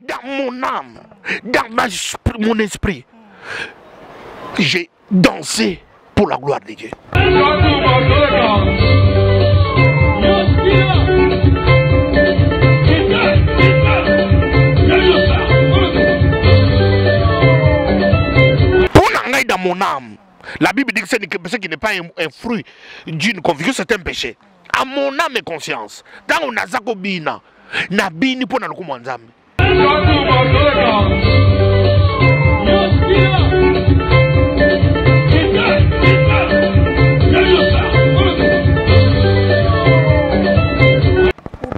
dans mon âme, dans mon esprit, j'ai dansé pour la gloire de Dieu. Dans mon âme, la Bible dit que ce qui n'est pas un fruit d'une conviction, c'est un péché. À mon âme et conscience, dans on a zakobina, na bini pour nous comme nzambe.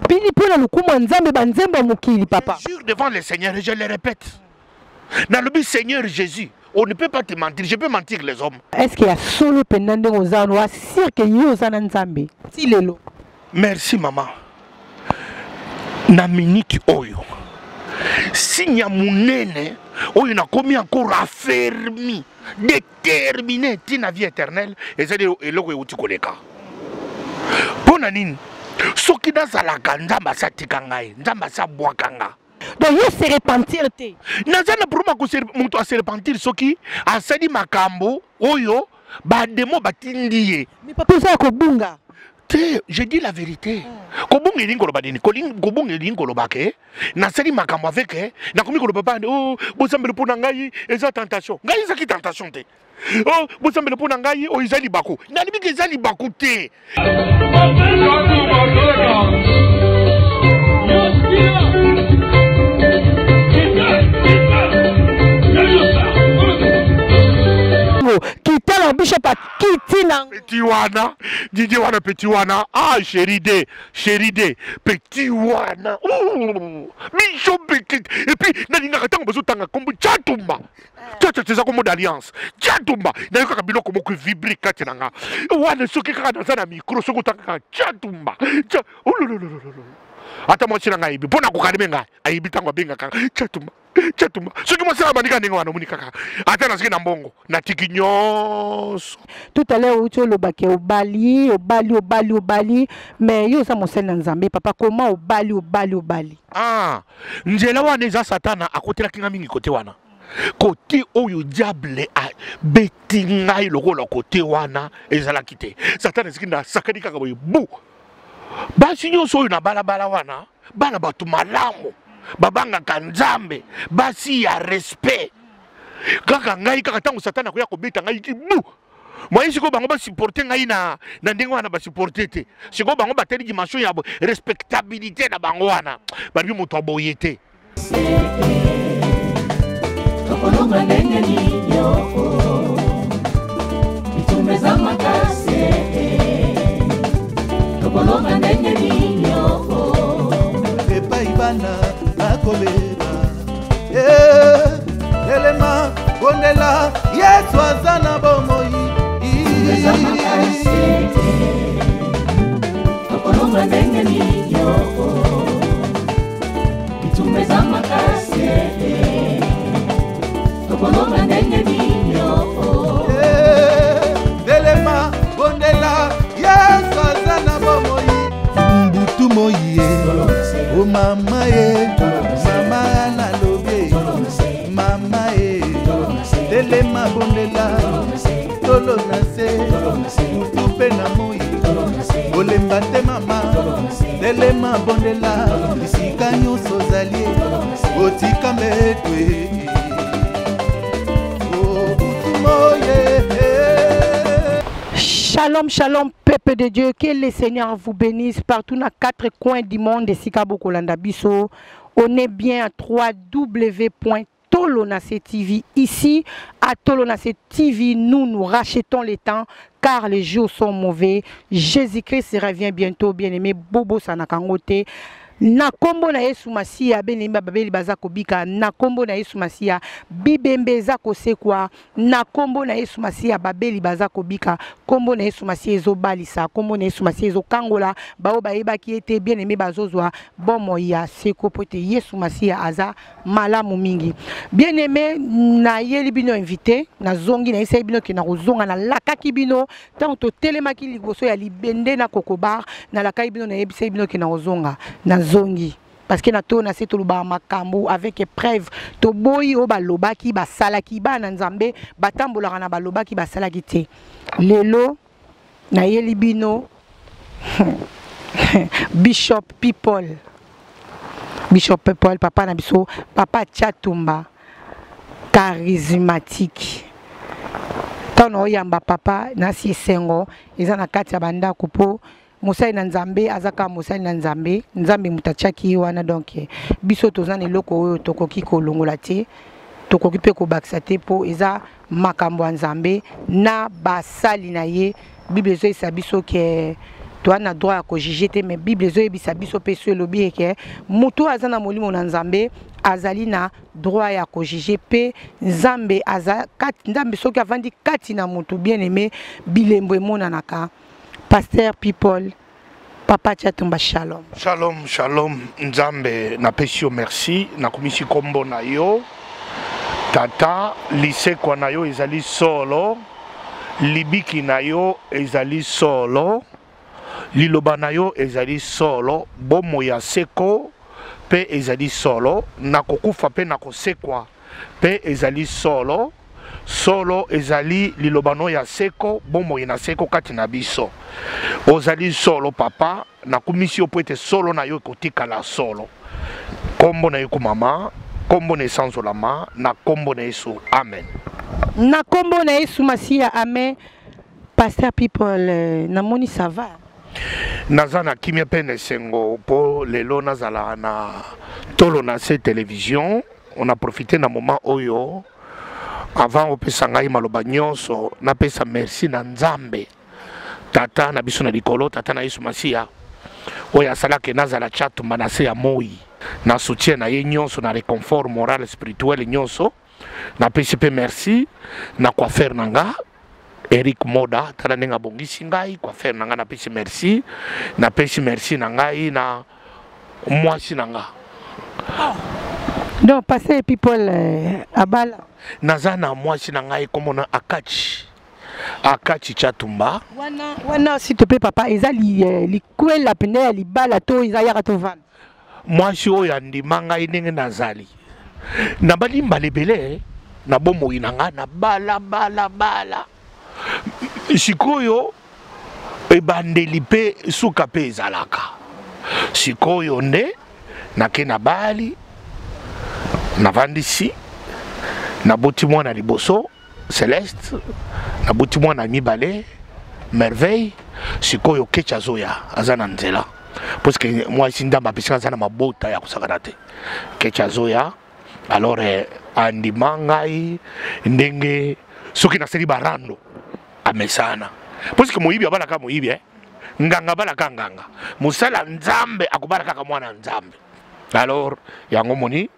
Bini pour nous comme nzambe banzemba mukili papa. Je jure devant le Seigneur et je le répète. Dans le but Seigneur Jésus, on ne peut pas te mentir, je peux mentir les hommes. Est-ce qu'il y a solo pendant aux anois sûr que yo sana nzambe? Si lelo. Merci maman. Na minute oyo. Si nya munene oyo na komi encore affermi, déterminé tina vie éternelle et c'est eloko euti koleka. Pona nini? Soki nazalaka nzamba sa tikangai, nzamba sa bwakanga. Donc il se repentir te. Nazana pour moi que se repentir soki asali makambo oyo ba demo batindiye. Mais papa ça ko bunga. Je dis la vérité. Kobunga elingo lobadini, kobunga elingo lobake. Nasali makambo avec na komi ko papa oh bosambele pona ngai eza tentation. Ngai eza ki tentation te. Oh bosambele pona ngai o ezali bako. Na libi ke ezali bako te. Quitter la bishop à Kitina. Petit wana, Didier wana petit wana. Ah chéri de, petit wana. Bishop petit. Et puis nalinga katanga besoin tanga kombo chatumba. Tata c'est ça comme d'alliance. Chatumba. Na yoka kabilo comme que vibrer katinanga. Wana soki kaka dans un micro soko tanga chatumba. Oh lolo. Ata moi sina ngaibi. Pona ko kalimenga. Aibi tangwa benga kaka chatumba. Chatumba. Ce que moi c'est la manika ningo wana munikaka. Ata na na mbongo na tikinyos. Tout à l'heure où tu le baké au Bali, mais yo ça mon sel nzambe papa comment au Bali. Ah, njela wana eza satana akotela kinga mingi kote wana. Côté oyo diable a betinga lokola côté wana ezala kite. Satana zikinda sakani kaka boye bu. Basi nyoso oyo na balabala wana, bana batu malamu. Babanga kanzambe basi ya respect kaka ngai kaka tango satana ko ya ko beta ngai kibu moi siko bango ba supporter ngai na ndenge wana ba supporter te siko bango ba teli dimension ya respectabilité na bango wana ba bi moto aboyete tokolonga ndenge nini yoko itumeza makase tokolonga ndenge nini yoko epa ibana akobeba elema bondela yesu aza na bomoi tokolonga ndenge nini yoko itumeza makase tokolonga ndenge nini yoko elema bondela yesu aza na bomoi mbutu moye o mama ye mama na lobie mama ye telema bondela tolo na se mutu pe na moi olemba te mama telema bondela bisika nyonso ozalie otika mbetwe o moye. Shalom, shalom, peuple de Dieu, que le Seigneur vous bénisse partout dans 4 coins du monde de Sikabo Kolanda Biso. On est bien à www.tolonace TV. Ici, à Tolonace TV, nous rachetons les temps car les jours sont mauvais. Jésus-Christ revient bientôt, bien-aimé. Bobo Sanakangote. Na kombo na Yesu Masia benimba babeli bazako bika na kombo na Yesu Masia bibembeza kosekwa na kombo na Yesu Masia babeli bazako bika kombo na Yesu Masia ezobalisa kombo na Yesu Masia ezokangola bao baeba ki ete bien aimé bazozwa bomo ya seko pote Yesu Masia aza malamu mingi bien aimé na yeli bino invité na zongi na esa bino ki na kozonga na lakaki bino tanto telemaki liboso ya libende na kokobar na lakai bino na yebisa bino ki na kozonga na zongi parce que na to na se to luba makambo avec épreuve to boyi o balobaki basalaki bana nzambe batambolaka na balobaki basalaki te lelo na yeli bino Bishop People papa na biso papa Chatumba charismatique tono yamba papa na si sengo eza na kati ya banda kupo musai na nzambe azaka musai na nzambe mutachaki wana donc biso tozana eloko oyo tokoki kolongola te tokoki pe ko bakisa te po eza makambo ya nzambe na basali na ye bible zo isa biso ke toi na droit à juger te mais bible zo ebisa biso pe so elobi ke mutu azana molimo na nzambe azali na droit ya juger pe nzambe nzambe soki avandi kati na mutu bien aimé bilembo emonanaka. Pasteur People papa Chatumba shalom. Shalom nzambe na pesio merci na komisi kombo na yo tata lycée kwa na yo ezali solo libiki na yo ezali solo liloba na yo ezali solo bomo ya seko pe ezali solo na kokufa pe na kosekwa pe ezali solo ezali lilobano ya seko bomo na seko kati na biso ozali solo papa na komisio po ete solo na yo kotikala solo kombo na yo mama kombo na esanzo lama na kombo na Yesu amen na kombo na Yesu Masia amen. Pasteur People namoni ça va naza na kimia pene sengo po lelo nazala na tolo na cette télévision on a profité na moment oyo avant opesa ngai maloba nyonso napesa merci na nzambe tata na biso na likolo tata na Yesu Masia oyo asalaki nazala Chatumba na se ya moi na soutien na ye nyonso na réconfort moral spirituel nyonso napesi pe merci na coiffeur nanga Eric Moda tala nenga bongisi ngai coiffeur nanga napesi merci na ngai na mwasi nanga. Donc Pasteur People abala nazana mwasi na ngai komona akachi Chatumba wana s'il te plaît papa eza likwela pene ya libala to eza yaka to van mwasi oyo andima ngai ndenge nazali na balimba lebele na bomoi na ngai na bala sikoyo ebandeli pe suka pe ezalaka sikoyo nde nake na bali navandisi naboti mwana liboso Celeste naboti mwana mibale Merveille sikoyo kecha zoya azana nzela parce que moi ici ndamba pesika azana mabota ya kusakana te kecha zoya alors andima ngai ndenge soki naseli barando amesana parce que moyibi abalaka moyibi nganga balaka nganga musala nzambe akubala kaka mwana nzambe alors yango moni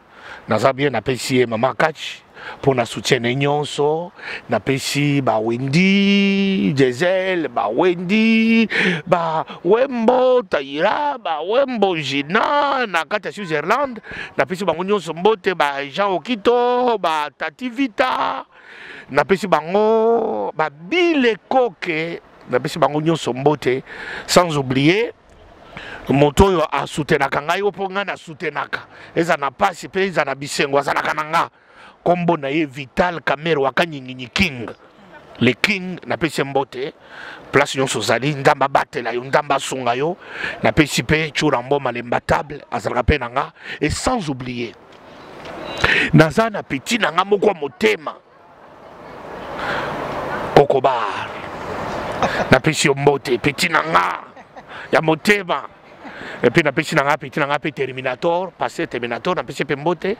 naza bien napesi mama Kachi pour na soutien nyonso napesi ba Wendy Giselle ba Wendy ba Wembo Taira ba Wembo Gina na kati ya Switzerland napesi bango nyonso mbote ba Jean Okito ba Tati Vita napesi bango ba Bile Koke napesi bango nyonso mbote sans oublier moto oyo asoutenaka ngai opo nga na soutenaka eza na pasi pe eza na bisengo azalaka na nga kombo na ye Vital Kamero wakanyinginyi King le King napesi mbote place nyonso zali ndamba batela yo ndamba sunga yo napesi pe chura mboma lemba table azalaka pe na nga et sans oublier naza na petit na nga moko motema Kokobar napesi mbote petit na nga ya motema et puis napesi na nga petit na nga pe Terminator passé Terminator napesi pe mbote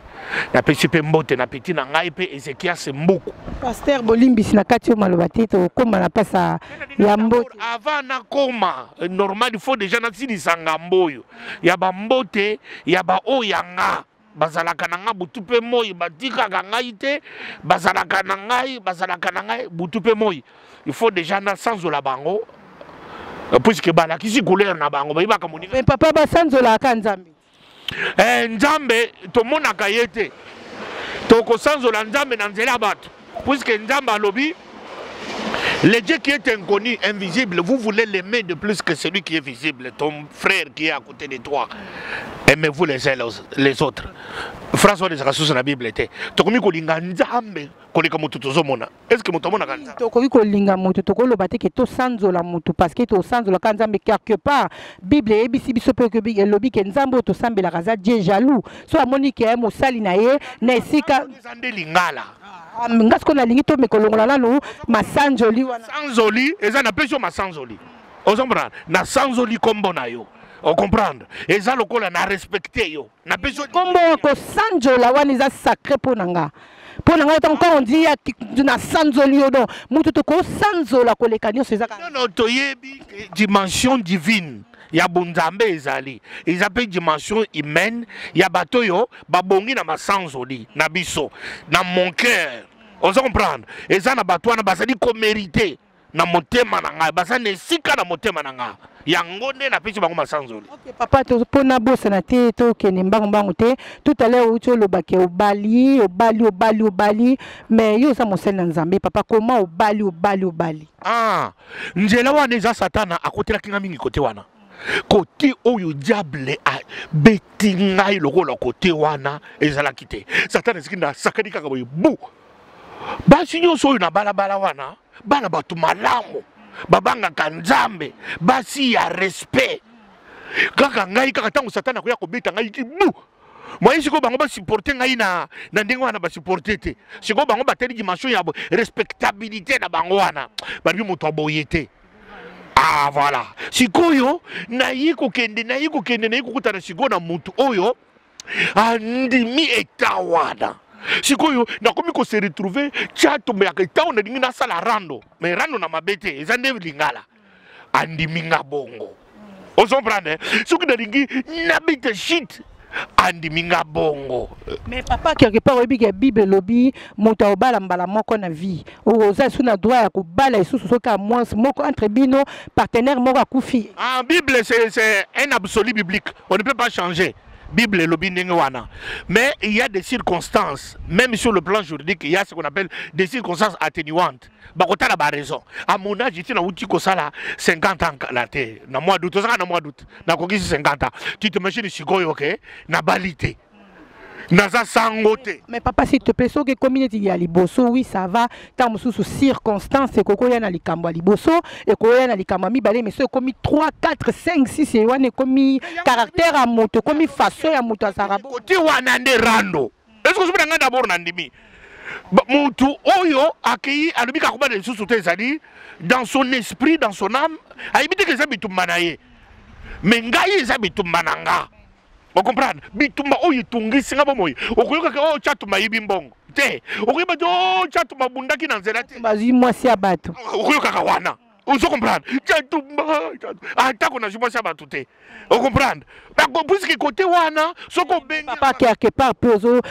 napesi pe mbote na petit na nga pe Ezekias Mbuku Pasteur Bolimbisi na kati maloba te to koma na pasa ya mbote avant na koma normal il faut déjà na silisa ngamboyo ya ba mbote ya ba oyanga bazalaka na nga butu pe moi batikaka ngai te bazalaka na ngai butu pe moi il faut déjà na sanzola bango puisque balakisi couleur na bango bayibaka moni mais papa basanzola ka nzambe nzambe tomonaka ye te tokosanzola nzambe na nzela bato puisque nzambe alobi Le Dieu qui est inconnu, invisible, vous voulez l'aimer de plus que celui qui est visible, ton frère qui est à côté de toi. Aimez-vous les uns les autres. François des ressources dans la Bible était. Tokomi kolinga nzambe koleka mutu tozomona. Est-ce que mutu mona kanza? Tokomi kolinga mutu tokolo bateke to sanzola mutu parce que to sanzola kanzambe quelque part Bible ebisi biso pe ke lobi ke nzambe to sambela kaza Dieu jaloux. So amoni ke mosali na ye na esika nzande lingala. Ngas ko na lingi to mekolongola lanu masanjoli wana. Sanzoli eza na pesho masanzoli. Ozombrana na sanzoli kombo na yo. On comprendre. Et ça, le col na respecté yo. Na besoin. Combo ko sanjo la wani za sacré ponanga. Ponanga tant on dit na sanzo liodo. Mutu to ko sanzo la kolekani c'est ça. Non non toyebi dimension divine. Ya bunzambe ezali. Ils appellent dimension humaine. Ya batoyo babongi na masanzoli na biso na mon cœur. On comprendre. Et ça na batwana basali ko mériter. Na motema na nga basa nesika na motema na nga yango nde na pesi bango masanzoli. OK papa to pona bosa na te to kene mbango te tout à l'heure uti olobake obali mais yo sa mosel na Nzambe papa comment obali nzela wana eza satana akotelaki nga mingi kote wana kote oyo diable a beti ngai lokola kote wana ezalaki te satana esiki na sakani kaka boye bu basi nyonso oyo na balabala wana bana batu malamu babangaka Nzambe basi ya respect kaka ngai kaka tango satana koya kobeta ngai kibu moi siko bango ba supporter ngai na ndenge wana ba supporter te siko bango bateli dimension ya respectabilité na bango wana babi moto aboyete voilà sikoyo nayi kokende nayi kokutana siko na mutu oyo andimi etawana sikoyo nakomi ko se retrouver chato me akita on ndingi na sala rando mais rando na mabete ezande lingala andimi nga bongo ozomprendre soki ndingi nabite shit andimi nga bongo mais papa quelque part obi ke Bible lobi moto obala mbala moko na vie oza suna droit ya kobala isusu soka moins moko entre bino partenaire moko akufi Bible c'est un absolu biblique on ne peut pas changer Bible lobi ndenge wana mais il y a des circonstances même sur le plan juridique il y a ce qu'on appelle des circonstances atténuantes bakota la ba raison à mon âge j'étais na uti ko sala 50 ans la te na mois d'août na mois d'août na ko 50 ans tu te imagines sikoyo OK na balité naza sangote mais papa s'il te plaît so que communauté ya liboso oui ça va tant sous circonstances koko ya na likambo liboso et ko ya na likambo mibale mais so komi 3 4 5 6 et wana komi caractère à moto komi façon ya moto asarabo côté wana nde rando est-ce que je peux nga d'abord na ndimi mutu oyo akei alobika ko ba de sous ezali dans son esprit dans son âme ayibite ke zabitumba na ye mais ngai zabitumba na nga. On comprend bitumba oyo tungisi nga bomoy okoyoka ke o chatuma yibi mbongo te okoyeba o chatuma bundaki na nzela te bazi mwasi ya bato okoyoka ka wana on comprend chatuma atako na mwasi ya bato te on comprend bako puisque côté wana soko benga papa quelque part pozo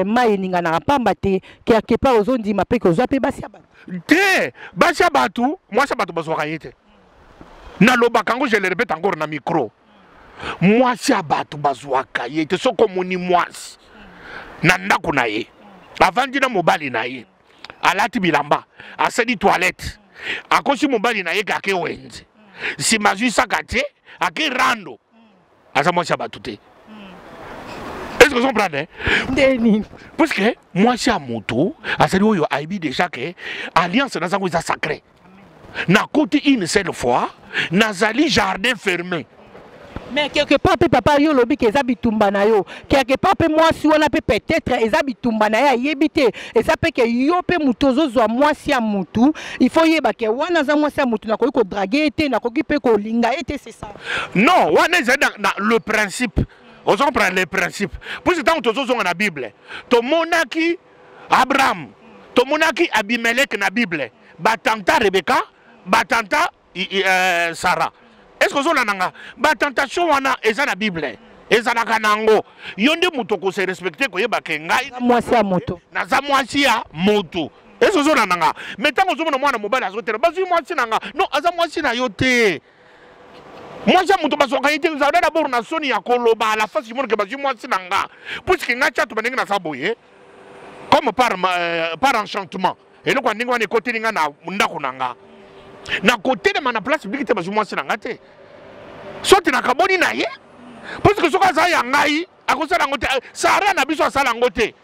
mai ninga na pamba te quelque part ozo ndima pe ko zape basi ya bato te basi ya bato mwasi ya bato bazwaka yete na loba kango je le répète encore na micro mwasi ya bato bazwaka ye te soko moni mwasi na ndako na ye avandi na mobali na ye alati bilamba asali toilette akosi mobali na ye kake wenze nsima azwi saka te ake rando aza mwasi ya bato te est-ce que vous comprenez parce que mwasi ya moto asali oyo ayebi déjà ke alliance na zango eza sacré na koti une seule fois nazali jardin fermé. Mais quelque part papa yo lobi ke za bitumba na yo quelque part mwasi wana peut-être eza bitumba na ya yebite et ça peut que yo pe mutozo zo mwasi ya mutu il faut yeba ke wana za mwasi ya mutu na ko draguer ete na ko pe ko linga ete c'est ça non wana eza dans le principe on prend les principes pour ce temps tozo zo na Bible to monaki Abraham to monaki Abimelech na Bible batanta Rebecca batanta Sarah. Est-ce que vous avez une tentation dans la Bible? Eza na kanango. Yonde muto ko se respecter ko yeba ke ngai. Mwasi ya moto. Na za mwasi ya moto. Est-ce que vous avez nanga? Mais tant que vous avez mwana mobile azotera, bazu mwasi nanga. Non, aza mwasi na yote. Mwasi ya moto bazwaka yete za d'abord na soni ya koloba la face du monde que bazu mwasi nanga. Puisque nga cha to banenga na saboye. Comme par enchantement. Et donc, on est côté de Ndakuna. Na côté de ma place publique, je suis en soit tu n'as pas bonne naïe. Parce que ce que ça y a naïe, à cause de la côté, Sarah n'a pas besoin de la côté.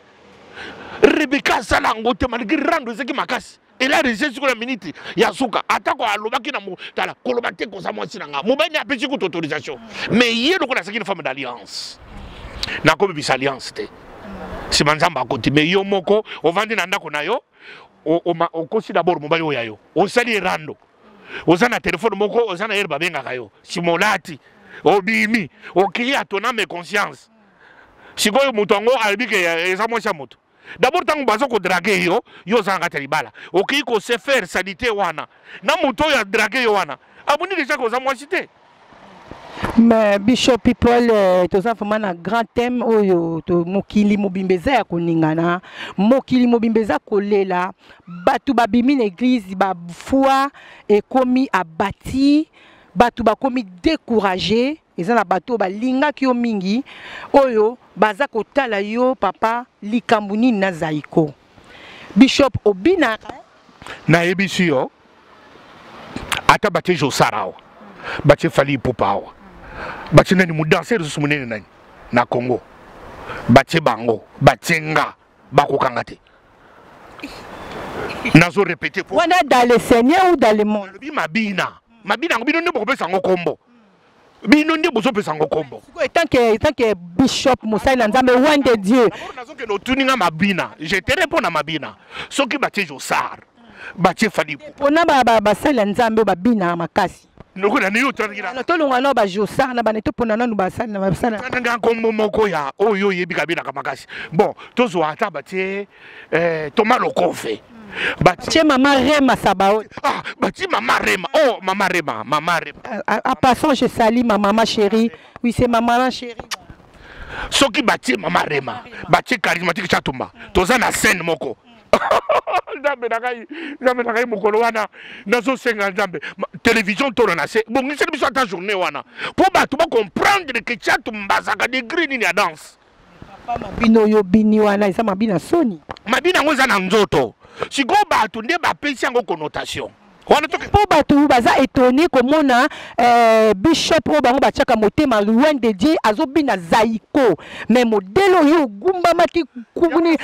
Rebecca Salangote, malgré rendre ce qui m'a cassé. Et là, il sur la minute, il y a Souka. Attaque à l'Obaki na Moutala, Kolobate comme ça, moi, Sinanga. Moubaï n'a pas eu d'autorisation. Mais il y a une forme d'alliance. N'a pas eu d'alliance. C'est Manzamba à côté. Mais yo moko, on vend des nanda qu'on a yo. On considère d'abord Moubaï ou yayo. On s'allie rando. On s'en a téléphone moko, on s'en a herba benga kayo. Simolati, Obimi, on crie à ton âme et conscience. Si vous avez un moutongo, albi que ça moi ça moto. D'abord tant que vous draguer yo zanga telibala. OK ko se faire sanité wana. Na mouton ya draguer yo wana. Aboni déjà ko za moi cité. Mais Bishop People toza vraiment na grand thème oyo to mokili mobimbeza ya koningana. Mokili mobimbeza kolela. Batu babimi na église ba foi et komi abati. Batu ba komi découragé. Ils ont bateau ba linga kyo mingi oyo baza kotala yo papa likambuni na zaiko. Bishop Obina na ebisi yo ata batie Josarao batie Fali Popao batie nani mu danser su munene nani na Congo batie bango batie nga bakokanga te nazo répéter pour wana dans le Seigneur ou dans le monde mabina ngobino ndo bokopesa ngokombo bino ndi bozo pesa ngokombo tant que bishop Moussa Nzambe loin de Dieu nazoke no tuninga mabina je te réponds na mabina soki batie Josar batie Fali pona ba sala Nzambe ba bina makasi noko na niyo tangira to longa no ba Josar na baneto pona nanu ba sala nga kombo moko ya oyo yebi kabina kamakasi bon tozo ata batie Thomas Lokofe Batie Maman Rema Sabao. Ah, batie Maman Rema. Oh, Maman Rema. À passant, je salue ma maman chérie. Oui, c'est ma maman chérie. Ce qui batie Maman Rema. Batie charismatique Chatumba. Toza na scène moko. Nzambe nakai mokolo wana nazo senga Nzambe. Télévision to na se. Bon, c'est biso ta journée wana. Pour batu ba comprendre que Chatumba zaka degré ni ya danse. Papa mabino yo bini wana isa mabina soni. Mabina ngoza na nzoto. Si go batu nde ba pesi yango connotation. Po batu baza étonné comment bishop o bango bachaka motema loin de Dieu azobina zaiko mais modelo yo gumba maki kubuni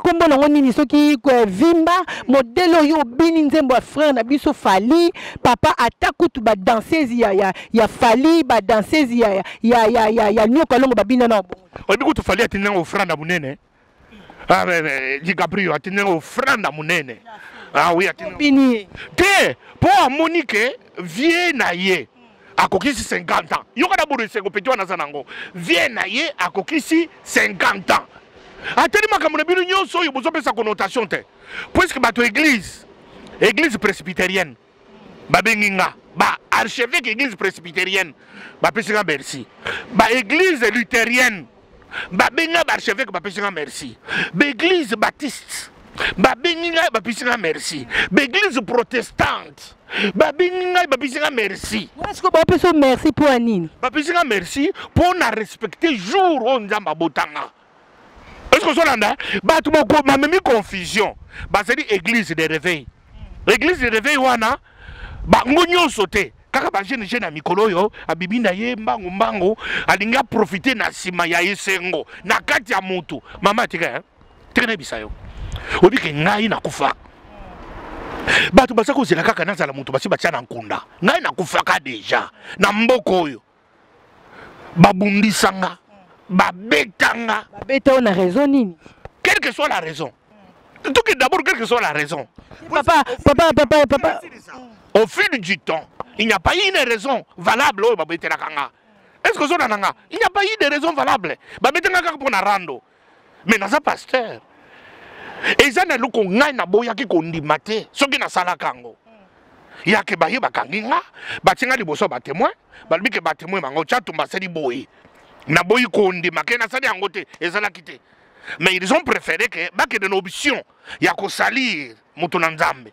kombo nango nini soki vimba modelo yo bini nzembo ya frère na biso Fali papa atakutu ba danseuse ya Fali ba danseuse ya nyoka longo babina na bongo obikutu Fali atinanga ofranda munene. Ah mais Gabriel atinanga ofranda munene. Ah oui, Bini. Te, pour Monique, vieux naïe, à kokisi 50 ans. Yoka d'abord 5 petit wana zanango. Vieux naïe, à kokisi 50 ans. Ateli makamuna binu nyonso yo bozo pesa connotation te. Puisque bato église presbytérienne. Ba benginga, ba archevêque église presbytérienne. Ba pesinga merci. Ba église luthérienne. Ba benga ba archevêque ba pesinga merci. Ba église baptiste. Babenga bapisinga merci. L'église protestante. Babenga bapisinga merci. Est-ce que vous pouvez merci pour Anine? Bapisinga merci pour na respecter jour on nzamba botanga. Est-ce que ça landa? Batu moko ma même confusion. Ba c'est église de réveil. L'église de réveil wana ba ngonyo sauté. Kaka ba jeune na mikolo yo abibi na ye mbango alinga profiter na sima ya yesengo na kati ya mutu. Mama tika tika bisayo. Obi ke ngai na kufa batu basa ko zela kaka nazala mutu basi batia na nkunda ngai na kufa ka deja na mboko oyo babundisanga babetanga babeta on a raison nini quelle que soit la raison tout que d'abord quelle que soit la raison papa au fil du temps il n'y a pas eu une raison valable oyo babetela kanga est-ce que ça nanga il n'y a pas eu de raison valable babetanga kaka pour na rando mais naza pasteur et ça n'a loko ngai na boya ki kondima te soki na sala kango ya ke baye bakanginga batinga liboso ba témoin balbi ke ba témoin bango Chatumba seli boyi na boyi kondima ke na sali yango te ezala kite mais ils ont préféré que ba ke de option ya ko salir mutu na Nzambe.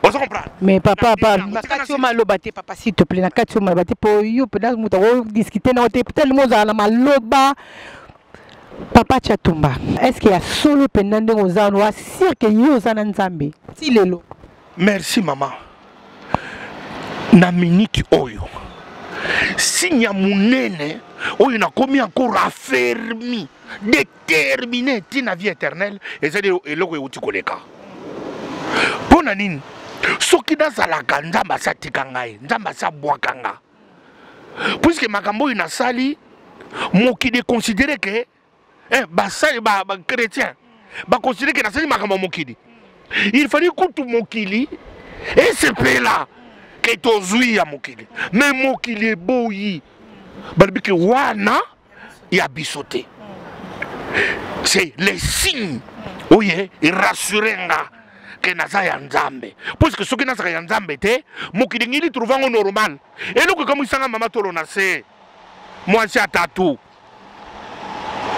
Vous comprenez? Mais papa nakatio maloba te papa s'il te plaît nakatio maloba te po yo peut-être mutu discuter na te tellement za na maloba Papa Chatumba, est-ce qu'il y a solo pendant aux ans, ou sûr que yo zana nzambe? Si lelo. Merci maman. Na minute oyo. Sinya munene oyo na komi encore affermi, déterminé tina vie éternelle et c'est eloko euti koleka. Pona nini? Soki nazalaka nzamba satika ngai, nzamba sabwaka nga. Puisque makambo ina sali mokili considérer que basali ba chrétien ba considérer que nasali makambo mokili. Il fallait que tout mokili et c'est là que tozui ya mokili. Mais mokili est boyi. Balbike wana ya bisoté. C'est les signes. Oye, il rassurenga que naza ya nzambe. Parce que ce qui naza ya nzambe te, mokili ngili trouvango normal. Et donc comme isanga mama tolo na se, moi c'est tatou.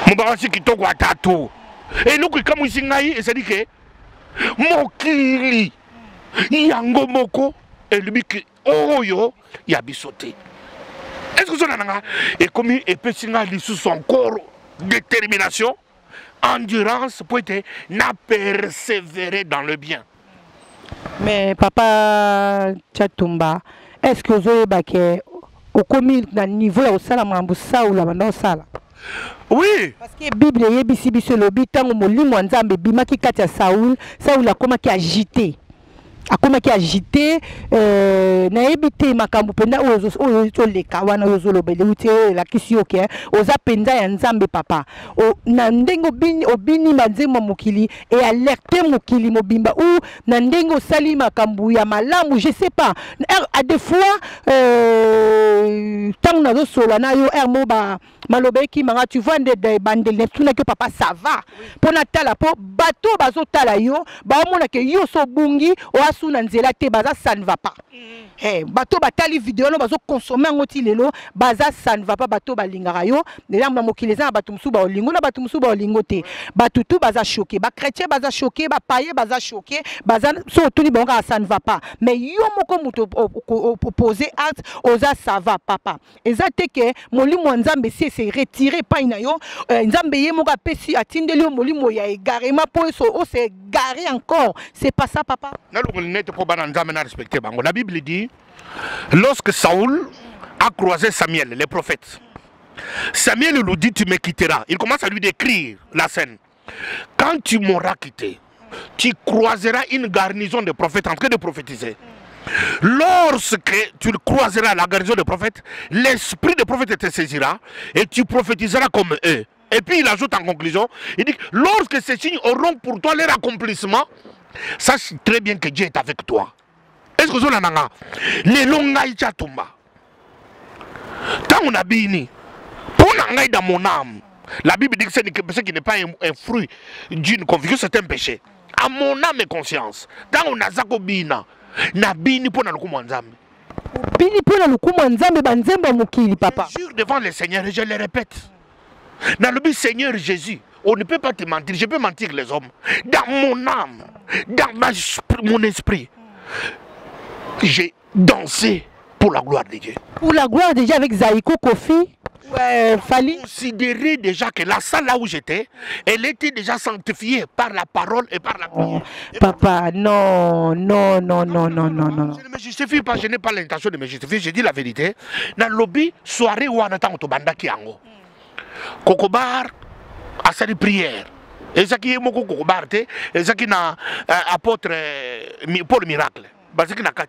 Mubawasi kitoko tatou. Et donc comme isingai, et ça dit que mokili yango moko et lui que oyo ya bisoté. Est-ce que ça n'a et comme et pesinga li sous son corps détermination, endurance pour être na persévérer dans le bien. Mais papa Chatumba, est-ce que vous avez au commis dans niveau là au salamambu ça ou là dans sala? Oui. Parce que la Bible est bisi bisi le bitan au molimo nzambe bimaki katia Saoul a comment qui agité. A comment qui agité na ebité makambu penda ozo leka wana ozo lobele uti la kisio ke oza penda ya nzambe papa o na ndengo bini obini manzemo mokili et alerter mokili mobimba ou na ndengo sali makambu ya malamu je sais pas à des fois tant na zo solo na yo moba malobe ki manga tu vois de bandel tout na que papa ça va pour natala po bateau bazo tala yo ba mona ke yo so bungi o asuna nzela te baza ça ne va pas bateau batali vidéo no bazo consommer ngoti lelo baza ça ne va pas bateau balingara yo de la mokili za bato musu ba olingo na bato musu ba olingo te bato tout baza choqué ba chrétien baza choqué ba païen baza choqué baza so tout ni bonga ça ne va pas mais yo moko muto opposé acte oza ça va papa ezate ke molimo nzambe si c'est retiré pas na yo nzambe ye moko apesi atindeli yo molimo ya égarement po so o c'est garé encore c'est pas ça papa na lo net po bana nzambe na respecter bango la Bible dit lorsque Saoul a croisé Samuel les prophètes Samuel lui dit tu me quitteras il commence à lui décrire la scène quand tu m'auras quitté tu croiseras une garnison de prophètes en train de prophétiser. Lorsque tu croiseras la garnison de prophètes, l'esprit de prophète te saisira et tu prophétiseras comme eux. Et puis il ajoute en conclusion, il dit lorsque ces signes auront pour toi leur accomplissement, sache très bien que Dieu est avec toi. Est-ce que vous avez les longaï chatumba? Quand on a bini, pour l'angaï dans mon âme, la Bible dit que ce qui n'est pas un fruit d'une conviction, c'est un péché. À mon âme et conscience, quand on a zako bina, na bini pour nalukumu nzambe. Bini pour nalukumu nzambe banzemba mukili papa. Je jure devant le Seigneur et je le répète. Dans le but Seigneur Jésus, on ne peut pas te mentir. Je peux mentir les hommes. Dans mon âme, dans mon esprit, j'ai dansé pour la gloire de Dieu. Pour la gloire de Dieu avec Zaïko Kofi. Fallait considérer déjà que la salle là où j'étais, elle était déjà sanctifiée par la parole et par la prière. Papa, non. Je ne me justifie pas, je n'ai pas l'intention de me justifier, je dis la vérité. Dans le lobby, soirée où on attend Otobanda Kiango. Kokobar, à sa prière. Et ça qui est mon Kokobar, et ça qui n'a apôtre pour le miracle. Parce que n'a pas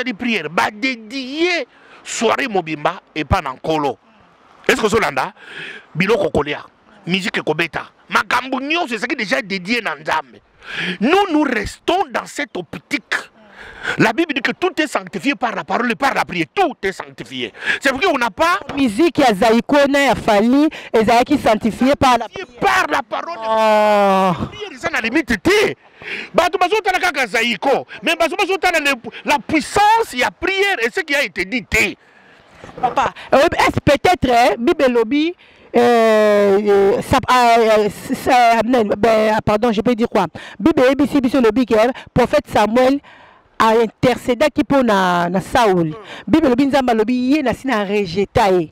de prière, dédié soirée Mobimba et pas dans Kolo. Est-ce que Solanda, Biloko Kolia, musique Kobeta, Makambunio, c'est ça qui est déjà dédié dans Nzambe. Nous restons dans cette optique. La Bible dit que tout est sanctifié par la parole et par la prière. Tout est sanctifié. C'est pour qu'on n'a pas. Musique ya Zaïko na Fali et Zaïki sanctifié par la prière. Par la parole. Oh. Ça n'a limite été. Mais la puissance, il y a prière et ce qui a été dit. Papa, est-ce peut-être Bible Lobby pardon, je peux dire quoi? Bible Lobby prophète Samuel a intercédé qui pour na Saoul. Bible Lobby Nzamba Lobby yé na sina rejeté.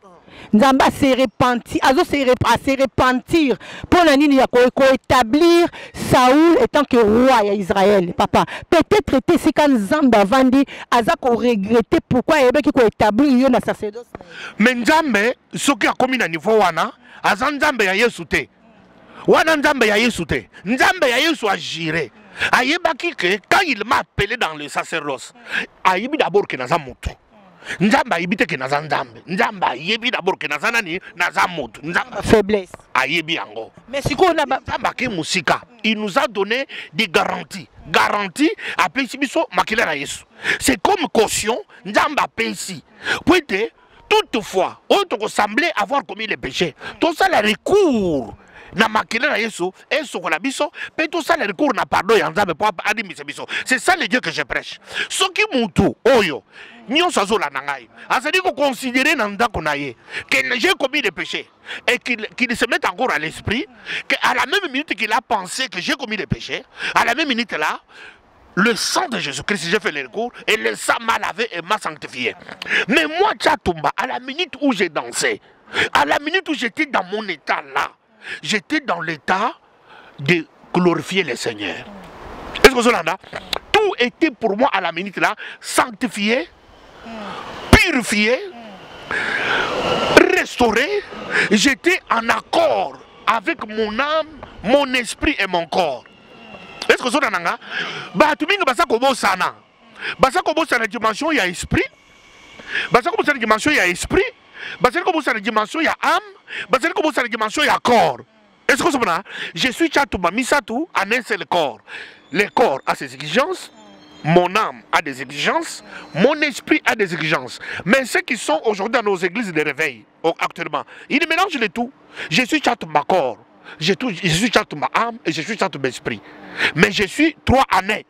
Nzamba se repentir, se repentir pour la nini ya établir Saoul étant que roi à Israël, papa. Peut-être que c'est quand Nzamba vandi aza ko regretter pourquoi il ko établir yo na sacerdoce. Mais Nzambe soki akomi na niveau wana, aza Nzambe ya Yesu te. Wana Nzambe ya Yesu te. Nzambe ya Yesu a géré. Ayebaki que quand il m'a appelé dans le sacerdoce, ayebi d'abord que naza moto. Nzamba ayebi que naza Nzambe. Nzamba ayebi d'abord que naza nani naza moto. Nzamba Faiblesse. Ayebi yango. Mais si ko na Nzamba ke musika, il nous a donné des garanties. Garantie appelé sibiso makila na Yesu. C'est comme caution Nzamba pensi. Pointe toutefois, on semblait avoir commis les péchés. Tout ça le recours. Na makila na Yesu et sokola biso pe tout ça le recours na pardon ya Nzambe pour adimisa biso. C'est ça le Dieu que je prêche. Soki mutu oyo nyonso azola na ngai azali ko considérer na ndako na ye que j'ai commis des péchés et qu'il se mette encore à l'esprit que à la même minute qu'il a pensé que j'ai commis des péchés, à la même minute là le sang de Jésus-Christ, j'ai fait le recours et le sang m'a lavé et m'a sanctifié. Mais moi, Tchatumba, à la minute où j'ai dansé, à la minute où j'étais dans mon état là, j'étais dans l'état de glorifier le Seigneur. Est-ce que vous entendez? Tout était pour moi à la minute là, sanctifié, purifié, restauré. J'étais en accord avec mon âme, mon esprit et mon corps. Est-ce que vous entendez? Bah, tout le monde va kobo sana. Basa kobo sana dimension il y a esprit. Basa kobo sana dimension il y a esprit. Basa kobo sana dimension il y a âme. Basa kobo sana dimension il y a corps. Est-ce que vous entendez? Je suis Tchatumba Misatu en un seul corps. Le corps a ses exigences. Mon âme a des exigences, mon esprit a des exigences. Mais ceux qui sont aujourd'hui dans nos églises de réveil, actuellement, ils mélangent les tout. Je suis Tchatumba corps, je suis Tchatumba âme et je suis Tchatumba esprit. Mais je suis trois années.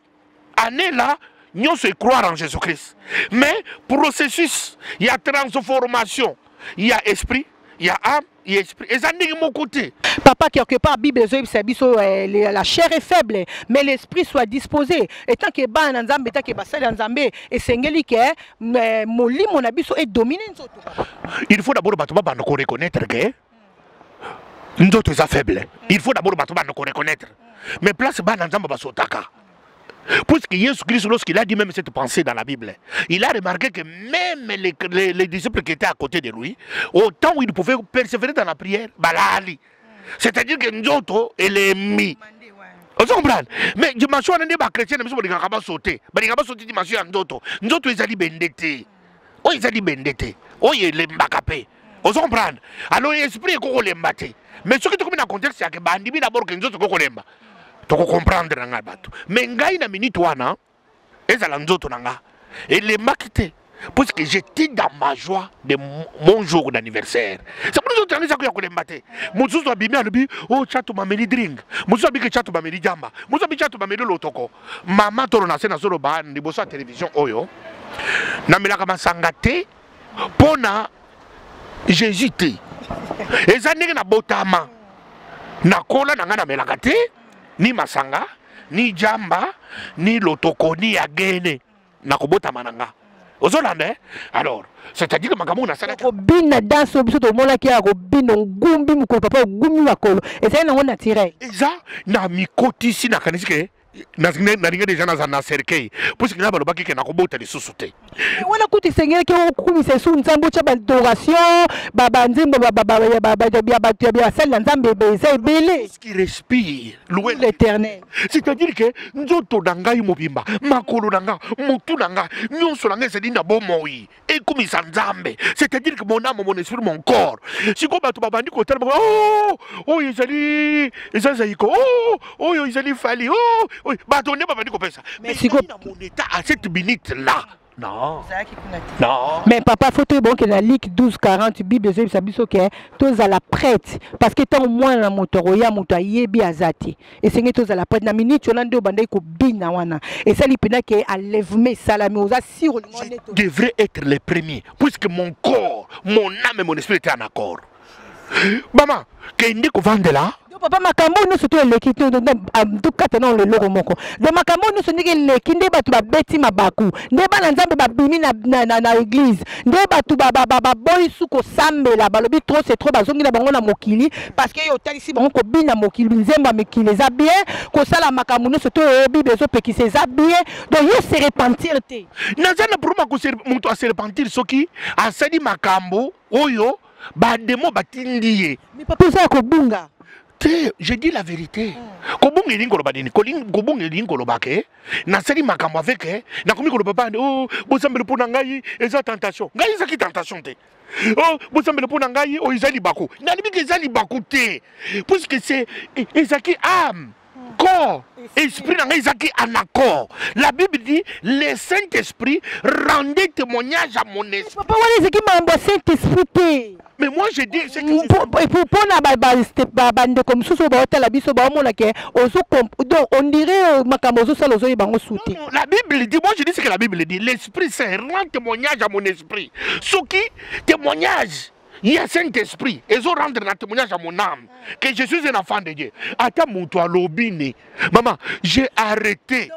Années là, nous se croire en Jésus-Christ. Mais processus, il y a transformation, il y a esprit, il y a âme, il y a esprit. Et ça n'est que mon côté. Papa, quelque part, Bible, la chair est faible, mais l'esprit soit disposé. Et tant que ba nzambe, tant que basali nzambe, et sengeli que moli mon abiso est dominé. Il faut d'abord reconnaître que nous sommes faibles. Il faut d'abord reconnaître. Mais place ba nzambe basotaka. Puisque Jésus-Christ, lorsqu'il a dit même cette pensée dans la Bible, il a remarqué que même les disciples qui étaient à côté de lui, au temps où ils pouvaient persévérer dans la prière, balali. C'est-à-dire que Nzoto est l'ennemi. Vous comprenez? Mais dimension on est pas chrétien, mais on ne peut pas sauter. On ne peut pas sauter dimension Nzoto. Nzoto est allé bendete. Oh, ils allé bendete. Oh, il est mbakapé. Vous comprenez? Alors l'esprit est qu'on l'embate. Mais ce qui est dans le contexte, c'est que Bandibi d'abord que Nzoto qu'on l'emba. Tu comprendre nanga bato. Mais ngai na minute wana, ezala Nzoto nanga. Et les makité. Parce que j'étais dans ma joie de mon jour d'anniversaire. C'est pour nous que je suis battu. Je suis abîmé, oh, chatou m'a mis drink. Je suis abîmé, chatou m'a mis jamba. Je suis abîmé, chatou m'a mis l'otoko. Maman, tu as na solo ban, ni bossa télévision, oyo. Na me la kama sangate, pona, j'hésitais. Et ça n'est que na botama. Na kola na ngana me la kate, ni masanga, ni jamba, ni l'otoko, ni agene. Na kobota mananga. Alors, c'est-à-dire que Magamou n'a pas de bina dans ce biso to mona ki akobina ngumbi mukolo papa ngumbi makolo et ça on a tiré et ça na mikoti si na kanisi na ringa déjà na cercueil parce que na baloba ki na kobota les sous-sauter on a kuti seigneur ki okumi se sous nzambo cha adoration baba nzimbo baba sel nzambe beza belé qui respire louer l'éternel. C'est-à-dire que nzoto dangai mobimba makolo nanga mutu nanga nyonso nanga c'est dit na bomoi et comme ça nzambe c'est-à-dire que mon âme mon esprit mon corps si ko bato babandi ko tel oh izali zaiko oh izali fali oh bato ne babandi ko pesa mais si ko dans mon état à cette minute là. Non. Non. Mais papa, faut que bon que la Ligue 12-40 Bible de Sabiso que tous à la prête parce que tant au moins la motoroya motaye bi azati et c'est que tous à la prête na minute on a deux bandai ko bina wana et ça li pena que enlèvement salami aux assure devrait être les premiers puisque mon corps, mon âme et mon esprit étaient en accord. Maman, kende ko vandela. Papa makambo nous surtout eleki tout kata non le loro moko. De makambo nous soniki eleki nde batu ba beti mabaku. Nde ba nzambe ba bimi na église. Nde batu ba boy suko sambela balobi trop c'est trop bazongi na bango na mokili parce que yo talisi bango ko bina mokili nzemba mekili za bien ko sala makambo nous surtout obi bezo pekise za bien donc yo se repentir te. Nazana pour ma ko muto a se repentir soki a sali makambo oyo ba demo batindiye. Mais papa ça ko bunga. Je dis la vérité. Kobunga elingo lobadini, kobunga elingo lobake, na sali makambo avec na komi ko papa oh bosambele pona ngai eza tentation. Ngai eza ki tentation te. Oh bosambele pona ngai o ezali bako. Na libi ke ezali bako te. Puisque c'est ezaki âme, corps, esprit ngai ezaki en accord. La Bible dit le Saint-Esprit rendait témoignage à mon esprit. Papa wala ezaki mambo Saint-Esprit te. Mais moi je dis c'est que on dirait la Bible dit, moi je dis ce que la Bible dit, l'Esprit Saint rend témoignage à mon esprit. Ce qui témoignage, il y a Saint-Esprit, et ils rendre un témoignage à mon âme que je suis un enfant de Dieu. Attends, mon toi, l'obine. Maman, j'ai arrêté.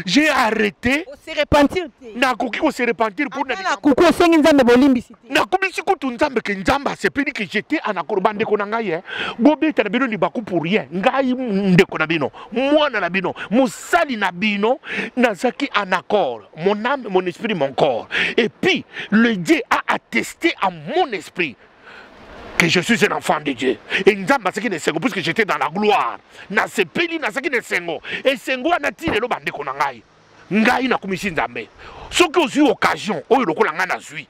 J'ai arrêté. On se repentir. Na kuki ko se repentir pour na kuko sengi nzambe bolimbisi. Na kumisi ko tunzambe ke nzamba c'est pedi que j'étais en accord bande ko na ngai bobeta na bino ni baku pour rien. Ngai ndeko na bino. Mwana na bino. Musali na bino nazaki en accord. Mon âme, mon esprit, mon corps. Et puis le Dieu a attesté à mon esprit que je suis un enfant de Dieu. Et nzamba c'est qui ne sengo puisque j'étais dans la gloire. Na sepeli na saki ne sengo. Et sengo anati le bande ko na ngai. Ngai na kumisi nzambe. Soki ozu occasion oyo lokola nga na zui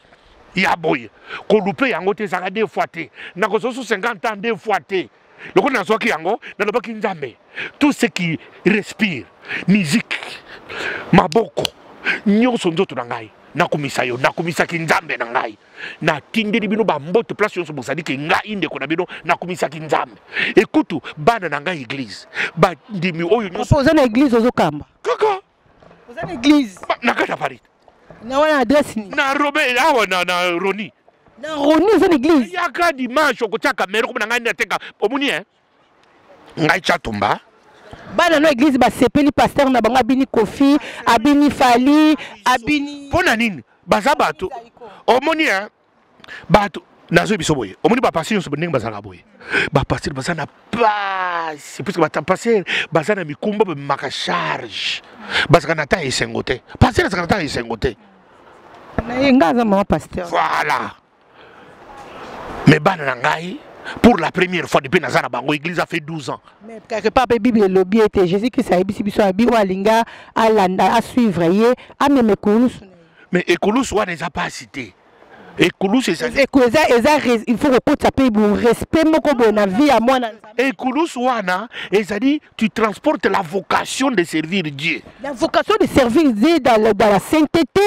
ya boye ko lupe yango te zaka deux fois te na ko 50 ans deux fois te lokola na soki yango na lobaki nzambe tout ce qui respire musique maboko nyonso nzoto na ngai na kumisa yo na kumisa ki nzambe na ngai na tindeli bino ba mbote place yonso bosali ke ngai ndeko na bino na kumisa ki nzambe écoute bana na ngai église ba ndimi oyo nyonso poser na église ozokamba kaka poser na église na kata Paris na wana adresse ni na Robert awa na Roni na Roni c'est l'église ya ka dimanche okotaka mero ko na ngai nateka omuni ngai chatumba bana no église ba sepeli pasteur na bango abini Kofi abini Fali abini pona nini baza bato omoni bato nazo biso boye omoni ba pasteur so ndenge bazala boye ba pasteur baza na passe puisque ba pasteur baza na mikumba ba maka charge bazaka na ta esengote pasteur bazaka na ta esengote na yengaza mama pasteur voilà mais bana na ngai pour la première fois depuis Nazana Bango, l'église a fait 12 ans. Mais quelque part, la Bible, le biais était Jésus-Christ, a dit Walinga, à suivre, à même Koulous. Mais Koulous, on ne les a pas cités. Et Koulous, c'est ça. Il faut que tu aies un respect dans la vie à moi. Et Koulous, ils ont dit tu transportes la vocation de servir Dieu. La vocation de servir Dieu dans la sainteté,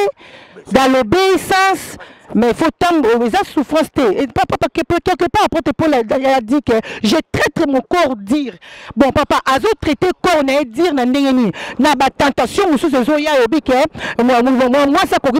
dans l'obéissance. Mais il faut tant les souffrances. Et papa, quelque part, après Paul a dit que je traite mon corps dire. Bon, papa, azo traité corps, dire na ndengeni. Na ba tentation, musu zo ya obi ke. Moi ça ko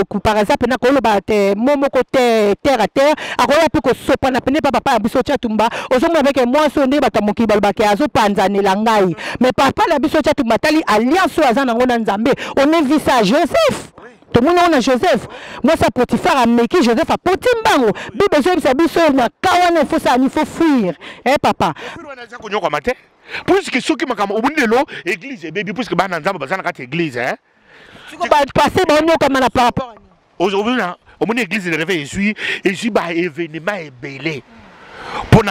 pour par exemple na ko lo ba te momo côté terre à terre. Akoya pe ko sopa na pene papa biso tia tumba. Ozo mo avec moi so nde batamoki balba ke azo panzane la ngai. Mais papa la biso tia tumba tali alliance azana ngona nzambe. On est vu ça Joseph. Tout le monde a Joseph. Moi, ça Potiphar a méqué Joseph a Potimbango. Bible il faut fuir. Eh papa. Puisque ceux qui m'ont dit l'église, puisque ban nzamba bazana kati église hein. Tu vas passer bon comme par rapport à aujourd'hui au mon église de réveil je suis ba événement ébélé. Pour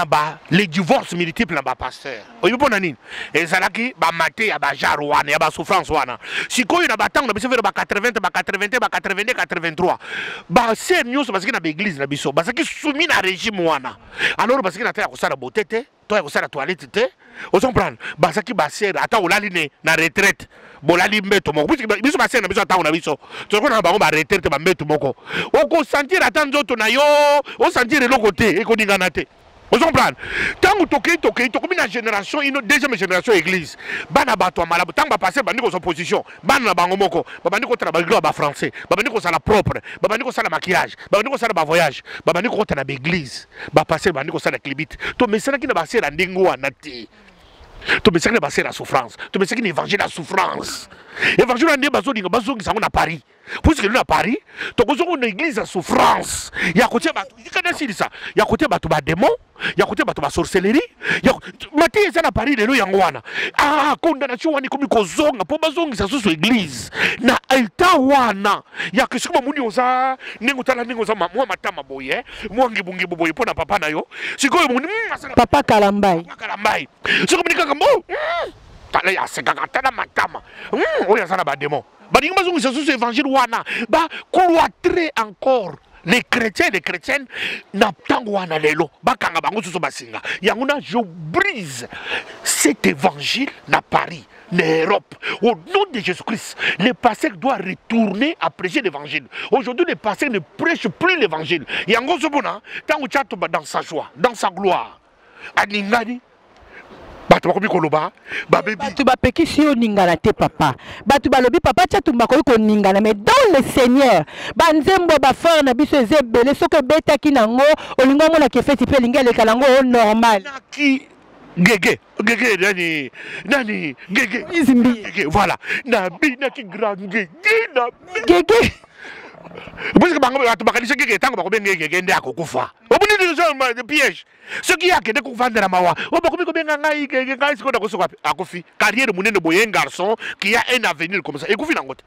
les divorces multiples dans pasteur. Oyo pona nini? Ezalaki ba maté ya ba jarwana ya ba souffrance wana. Sikoyo na batang na biso vers ba 80 ba 82 ba 82 83. Ba ser nyonso parce que na église na biso basaki soumis na régime wana. Alors parce que na ta ko sala botete, toi ko sala toilette te. On comprend. Basaki ba ser ata olali ne na retraite. Bolali mbeto moko. Biso ba ser na biso ata na biso. To ko na bango ba retraite ba mbeto moko. O ko sentir ata nzoto na yo, o sentir le côté e ko dingana te. Vous comprenez? Tant que toqué, comme une génération, une deuxième génération église. Bana bato malabo. Tant que passer, bani ko opposition. Bana bangomoko. Bani ko travailler ba français. Bani ko sala propre. Bani ko sala maquillage. Bani ko sala ba voyage. Bani ko tana église. Ba passer bani ko sala clibit. To mesana ki na ba sera ndingo anati. To mesana ba sera souffrance. To mesana ki évangile la souffrance. Évangile ande bazodinga bazongi sango na Paris. Puisque nous à Paris, tu as une église à souffrance. Il y a côté bateau, il y a côté bateau démon, il y a côté bateau sorcellerie. Maté ça à Paris les loyangwana. Ah, condamnation wani comme kozonga, pour bazongi ça sous église. Na alta wana. Il y a que ce que moni oza, nengotala nengoza moi matama boye, moi ngibungi boye pour na papa na yo. Si ko moni papa Kalambai. Kalambai. Ce que moni kakambo. Tala ya sekakatana matama. Oya sana ba démon. Baninga bazungu sous évangile wana ba cloîtrer encore les chrétiennes na tango wana lelo bakanga bango sous basinga yanguna je brise cet évangile na Paris na Europe au nom de Jésus-Christ. Les pasteurs doivent retourner à prêcher l'évangile. Aujourd'hui les pasteurs ne prêchent plus l'évangile. Yango sobona tango chato dans sa joie, dans sa gloire. Aningani Batu bakomi koloba babebi batu bapeki si oningana te papa batu balobi papa tia tumba ko ningana mais dans le Seigneur banzembo ba frère na biso ezebele soki betaki nango olingo mona ke feti pe lingele kalango normal naki gege nani gege izimbi voilà na binaki grand gege parce que bango batu bakalise gege tango bakobenga gege nde akokufa obuni de piège ce qui a que de vendre la mawa o bakomi ko benga ngai gege ngai siko ndako soko akufi carrière munene boye garçon qui a un avenir comme ça ekufi nangote.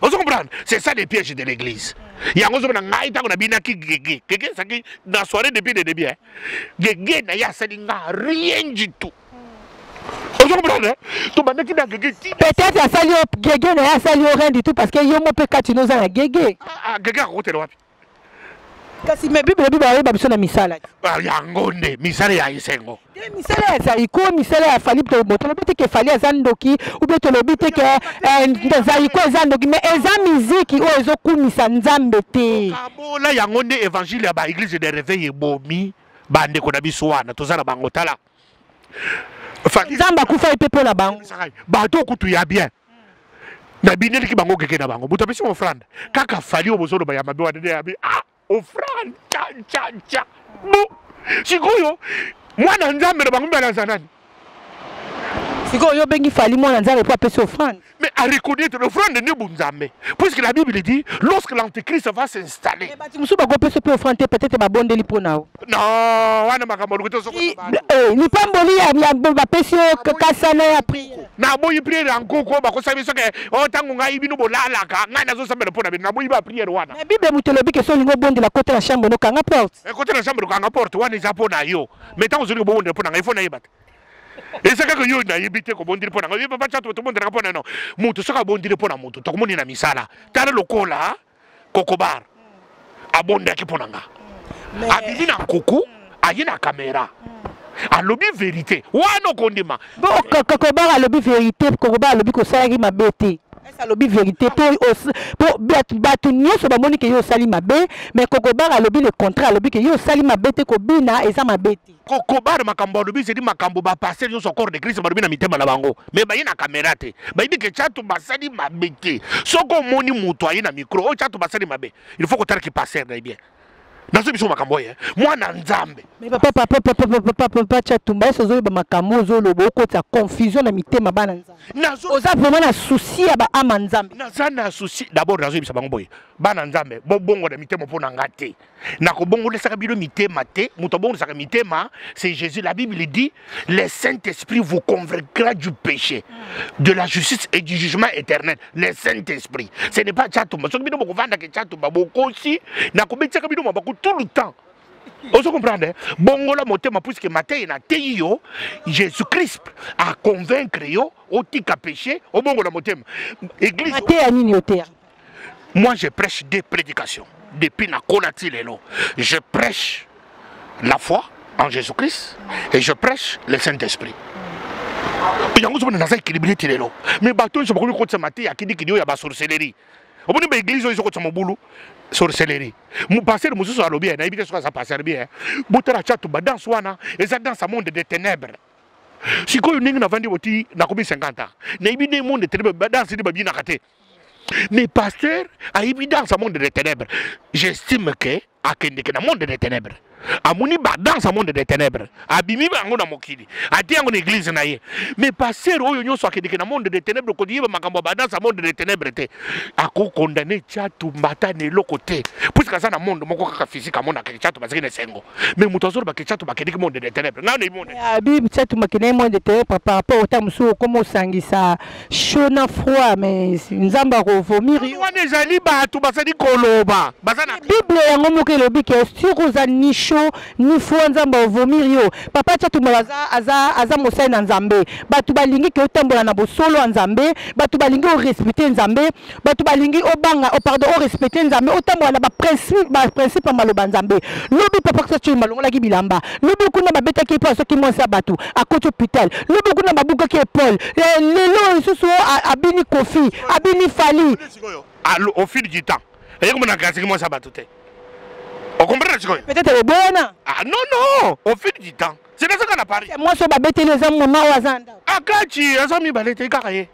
Vous comprenez? C'est ça les pièges de l'église. Il y a un peu de binaki gege. Gege, ça qui dans la soirée depuis le début. Gege n'a rien du tout. Vous comprenez? Peut-être à Salio Gege n'a rien du tout parce que yo mo pe katino za Gege. Ah, Gege a côté wapi? Kasi me bible ba biso na misala. Ah, yangonde, misala ya isengo. Misala za iko misala ya fali to moto lo bite ke fali azandoki ou bien to lo bite ke za iko azandoki mais eza musique o ezokumisa nzambe te. Kabola yangonde évangile ya ba église de réveil bomi bande ko na biso wana tozala bango tala. Nzamba kufa ipepo na bango. Bato kutu ya bien. Na bineli ki bango keke na bango. Butabisi offrande. Kaka fali obosolo ba ya mabe wa dede abi. Ah, offrande cha. Bo. Sikoyo mwana nzambe na bango mbala zanani. Sikoyo bengi fali mwana nzambe pour appeler offrande. Mais à reconnaître l'offrande n'est pas nzambe. Puisque la Bible dit lorsque l'antéchrist va s'installer. Mais bati musu ba go appeler offrande peut-être ba bondeli pour nao. Non, wana makambo ko soko ba. Ni pamboli ya ba pesio kasana ya prière. Na boyi prière encore ba ko sabi soke o tangu ngai binu bolala ka ngai nazo sambela pona na boyi ba prière wana. Mais Bible mutelobi ke so lingo bondela côté la chambre no kanga porte. Côté la chambre kanga porte wana za pona yo. Mais tant ozoli bondela pona ngai fona yebata. Et c'est que yo na yebite ko bondela pona ngai papa chato to bondela pona no. Mutu soka bondela pona mutu to komoni na misala. Tala lokola kokobar. Abonda ki pona nga. Abibi na koko, ayi na caméra. Alobi vérité. Wano kondima. Bon, kokobar alobi vérité, kokobar alobi ko sali mabete. Ça alobi vérité pour batu nyoso ba moni ke yo sali mabe, mais kokobar alobi le contraire, alobi ke yo sali mabete ko bina eza mabete. Kokobar makambo alobi c'est dit makambo ba passer yo so corps de Christ ba na mitema na bango. Mais ba yina caméra te. Ba yidi ke chatu basali mabete. Soko moni muto ayi na micro, o chatu basali mabe. Il faut que tu passer bien. Nazo biso makambo ye mwana nzambe mais papa chatumba sozo ba makambo zo lobo ko ta confusion na mitema bana nzambe nazo oza vraiment na souci ya ba ama nzambe naza na souci d'abord nazo bisa bango boye bana nzambe bongo na mitema pona ngate na ko bongo lesaka bilo mitema te muto bongo lesaka mitema c'est Jésus. La Bible dit le Saint-Esprit vous convaincra du péché, de la justice et du jugement éternel. Le Saint-Esprit, ce n'est pas chatumba so bino boko vanda ke chatumba bokosi na ko betaka bino mabako tout le temps. Vous comprenez? Bongo la motema puisque matin na teyo Jésus-Christ a convaincre yo au tika péché au bongo la motema église moi je prêche des prédications depuis na konati lelo. Je prêche la foi en Jésus-Christ et je prêche le Saint-Esprit. Yango so na za équilibré lelo. Mais bato so bako ko tsama te ya kidi kidi ya ba sorcellerie. Oboni ba église so ko tsama bulu. sorcellerie. Mon pasteur mususu alobi na ibite so ça passer bien. Botara chatu ba dans wana eza dans ce monde des ténèbres. Si ko ningi na vandi woti na kobi 50 ans. Na ibite monde des ténèbres ba dans di ba bi na kate. Mais pasteur a ibi dans ce monde des ténèbres. J'estime que akende ke na monde des ténèbres. Amuni ba dans ce monde des ténèbres. Abimi bango na mokili. Ati yango na église na ye. Mais pasteur oyo nyonso akende ke na monde des ténèbres ko diba makambo ba dans ce monde des ténèbres te. Ako condamner chatu mbata ne lokote. Puisque ça na monde moko kaka physique amona ke chatu basiki ne sengo. Mais mutazoro ba ke chatu ba ke monde des ténèbres. Ngana monde. Abi chatu makene monde des ténèbres par rapport au tamuso comme sangisa chaud na froid mais nzamba ko vomir. Wana ezali ba tu basali koloba. Basana Bible yango moke lobi ke sur oza ni ni fo nzamba vomir yo papa chatu aza mosai na nzambe batu balingi ke otambola na bosolo nzambe batu balingi o respecter nzambe batu balingi obanga o respecter nzambe otambola na ba principe maloba nzambe lobi papa chatu malongola ki bilamba lobi kuna babeta ki paso ki monsa batu akoto hôpital lobi kuna babuka ki Paul lelo susu abini Kofi abini Fali au fil du temps et comme on a cassé moi ça batu te. On comprend ce que peut-être le bon. Ah non, au fil du temps. C'est ça qu'on a parlé. Moi, je vais bêter les hommes, maman, Wazanda. Ah, Kachi, les hommes, ils vont être carrés.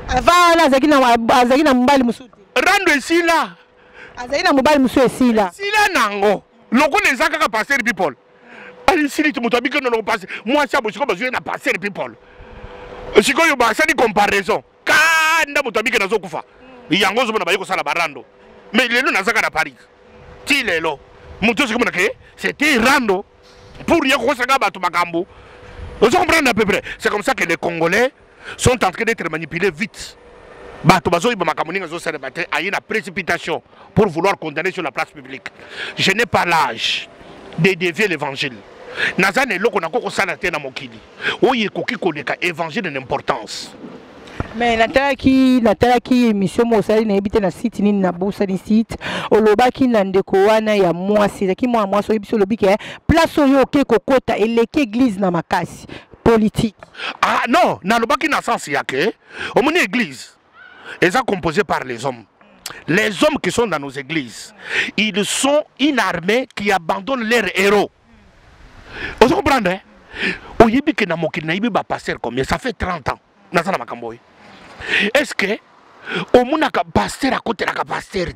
Avant, Azagina Mobile Moussou. Rendre ici là. Azagina Mobile Moussou ici là. Si là, Nango. L'on les a qu'à passer les people. Allez, si tu m'as dit que nous n'avons pas. Moi, ça, je suis besoin de passer les people. Si tu as une comparaison. Quand tu as dit que nous avons fait. Il y a un gros monde qui a barando. Mais les gens n'ont pas Paris. C'était rando pour rien qu'on vous comprenez à peu près. C'est comme ça que les Congolais sont en train d'être manipulés vite. Il y a une précipitation pour vouloir condamner sur la place publique. Je n'ai pas l'âge de dévier l'évangile. Nazane est là qu'on a encore ça la tête dans mon kili. Oui, l'évangile de l'importance. Mais natala ki mission mosali na ebite na site ni na bosa ni site oloba ki na ndeko wana ya mwasi ki mwa so ebiso lobi ke place oyo ke kokota eleke église na makasi politique. Ah non, na loba ki na sens yake au moni église elles sont composées par les hommes. Les hommes qui sont dans nos églises, ils sont une armée qui abandonne leurs héros. Vous comprenez? Oyebi ke na mokili na ibi ba pasteur combien ça fait 30 ans. Na sana makamboy. Est-ce que au monde a pasteur à côté de la pasteur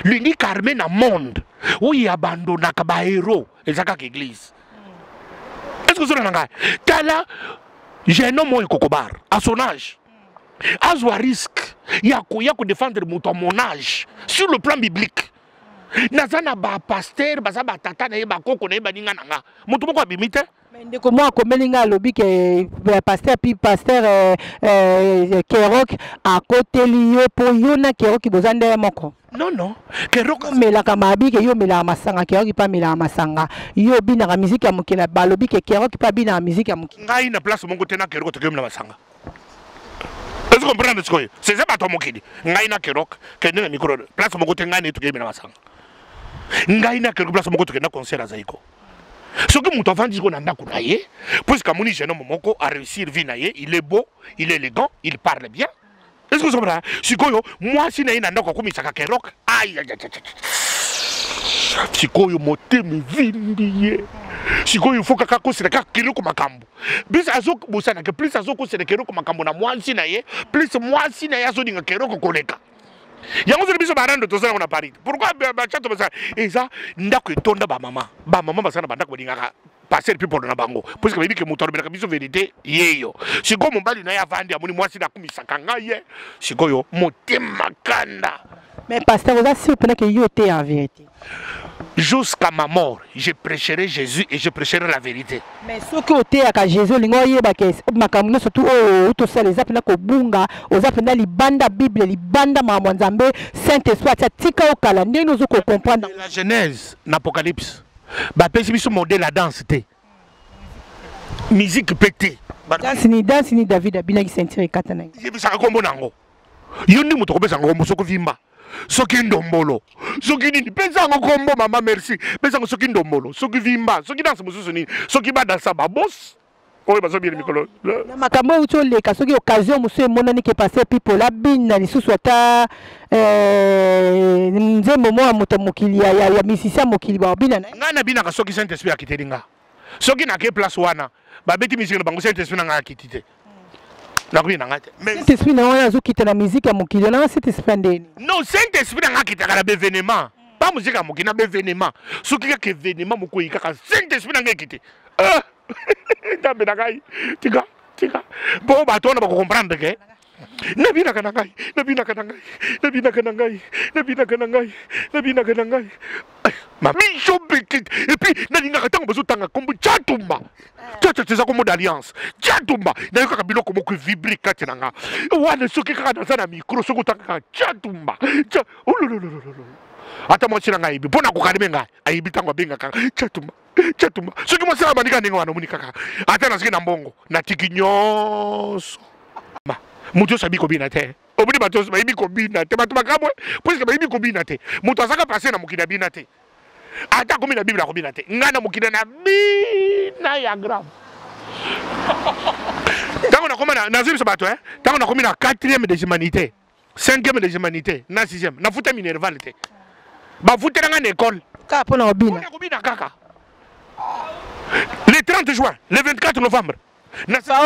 l'unique armée dans le monde où il abandonne les héros et ça l'église. Est-ce que c'est ça? Tala j'ai un homme kokobar à son âge. À son risque, il y a qu'on défendre mon âge sur le plan biblique. Nazana ba pasteur ba tata na ba koko na ba ninga nanga. Mutu moko abimite. Mais comment komelinga lobi que pasteur Kerok à côté lié pour yona Kerok bozande moko. Non. Kerok mais la kamabi que yo mela masanga Kerok pas mela masanga. Yo bina la musique ya mukela balobi que Kerok pas bina la musique ya mukela. Ngai na place mongo tena Kerok to mela masanga. Est-ce que vous comprenez ce que c'est ça bato mokidi. Ngai na Kerok que na micro place mongo tena ngai to mela masanga. Ngai na Kerok place mongo to na concert à Zaiko. Ce que mon enfant dit qu'on a counaye, puisque mon jeune homme a réussi à vivre, il est beau, il est élégant, il parle bien. Est-ce que vous comprenez? Si moi, si je n'ai pas commis ça, aïe, si je moté me vindi, si il faut que je kilo comme makambo. Plus azok bosana que plus azok c'est kilo comme makambo na moi si naye, plus moi si naye azodi ngakero ko koleka. Yango zo biso barando to sana on a Paris. Pourquoi ba chato ba ça? Et ça ndako etonda ba mama basana bandako bodingaka passer people na bango. Parce que bibi ke moto bela biso vérité yeyo. Siko mombali na ya vandi amoni mwasi na kumisaka ngaye. Siko yo motema kanda. Mais pasteur vous assure que yo était en vérité. Jusqu'à ma mort, je prêcherai Jésus et je prêcherai la vérité. Mais ce que tu as à Jésus, makamno surtout to ça les apena ko bunga, aux apena libanda Bible, libanda mamwanzambe, Saint-Esprit, ça tika au kala, nous ko comprendre. La Genèse, l'Apocalypse, ba pesi biso modèle la danse té. Musique pété. Danse ni David abina ki sentir katana. Yebisa kombo nango. Yoni muto ko besa ngombo soko vimba. Soki ndombolo soki nini pesa ngo kombo mama merci pesa ngo soki ndombolo soki vimba soki danse mususu nini soki ba dansa ba boss oyo bazobiyeli mikolo na makambo oyo toleka soki occasion mosusu emonani ke paster pipo labina lisusu ata nzembo moko ya moto mokili ya misisia mokili babina na ngai nabinaka soki saint esprit akiteli nga soki nake place wana babeti misiki na bango saint esprit na ngai akiti te nakobina ngai te saint esprit na wana azokita na miziki ya mokili nanga saint esprit ndeni non saint esprit na ngai akitaka na bevénement pas muziki ya mokili na bevénement soki kaka événement moko oyi kaka saint esprit na ngai ekite ntambe na ngai tika mpo bato wana bakocomprendre ke nabinaka na ngai mamiso pekete epuis nalingaka ntango bazotanga kombo Tchatumba eza kombo d'alliance Tchatumba nayokaka biloko moko evibre kati na nga wana soki kaka naza na micro soki otanga kaka Tchatumba ata mwasi na ngai ayibi mpo na kokaleme ngai ayibi ntango abengaka Tchatumba soki mwasi na bandika ndenge wana omoni kaka ata nasoki na mbongo natiki nyonso moto oso ayebi kobina te omoni bato oso bayebi kobina te bato makambo puiske bayebi kobina te moto azaka pase na mokili abina te ata akomi na bible akobina te ngai na mokili na bina ya grave ntango nakoma nazwi biso bato ntango nakomi na 4e des humanités 5e des humanités na 6e nafuta minerval te bafutela ngai na école kaka mpona kobina kaka le 30 juin le 24 novembre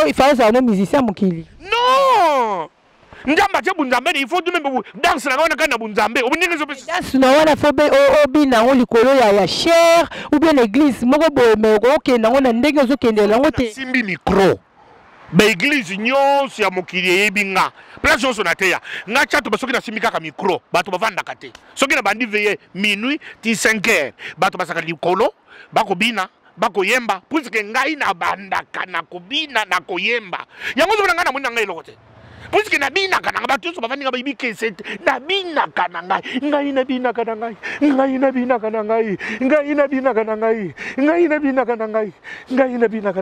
ifaa no musicien mokili non njamba te bunzambe il faut même danse na wana kana bunzambe obuninga zo danse na wana faut obina ngo likolo ya cher ou bien l'église moko boye me okenda ngo na ndenge ozokendela ngo te simbi micro ba église nyonso ya mokili eyebi nga place nyonso na teya nga chato basoki na simbi kaka micro bato bavandaka te soki na bandi veille minuit ti 5 heures bato basaka likolo bakobina bakoyemba puisque ngai na bandaka na kobina na koyemba yango zobona ngai na moni na ngai eloko te puisque nabinaka na ngai bato nyonso bavandi nga bayebi kese te nabinaka na ngai nabinaka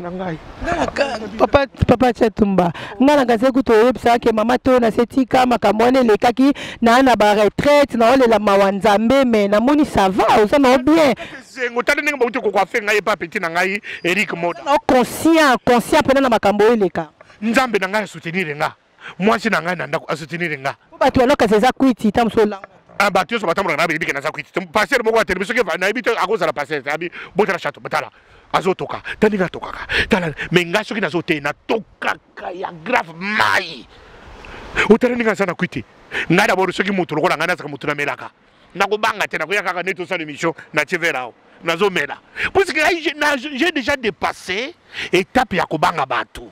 na ngai papa Tchatumba nga na kasi kuto oyebisaka ke mama to na setika makambo wana elekaki na ba retraite na olela mawa nzambe me namoni ça va oza na bien sengo tala ndenge bauti kokwafe ngai epa peti na ngai Eric Moda conscient mpena na makambo eleka nzambe na ngai asoutenir nga mwasi na ngai na ndako asoutenir nga bato yanokasi eza kwiti ta mosolanga bato nyonso batambolaka na bayebike naza kwiti paster moko ya telemi soki nayebi te akozala paster abi botala chateau batala azotoka tandinga atokaka tala me ngai soki nazote natokaka ya grave mai otala ndenge aza na kwiti ngai dabord soki moto lokola ngai nazaka moto namelaka nakobanga te nakoya kaka neti osala émission natie vers awa nazomela puisque j'ai déjà dépassé étape ya kobanga bato.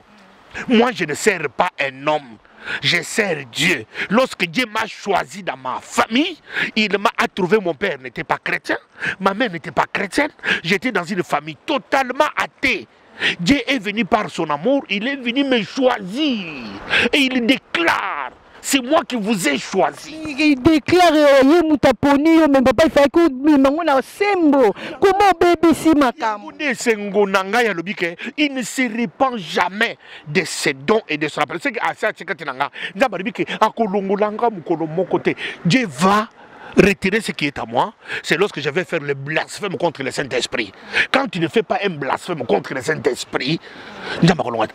Moi je ne sers pas un homme, je sers Dieu. Lorsque Dieu m'a choisi dans ma famille, il m'a trouvé, mon père n'était pas chrétien, ma mère n'était pas chrétienne, j'étais dans une famille totalement athée. Dieu est venu par son amour, il est venu me choisir et il déclare: c'est moi qui vous ai choisi. Il déclare mais papa il fait que sembo comment bébé si makam. Il ne se répand jamais de ses dons et de son appel. C'est que Dieu va retirer ce qui est à moi, c'est lorsque je vais faire le blasphème contre le Saint-Esprit. Quand tu ne fais pas un blasphème contre le Saint-Esprit,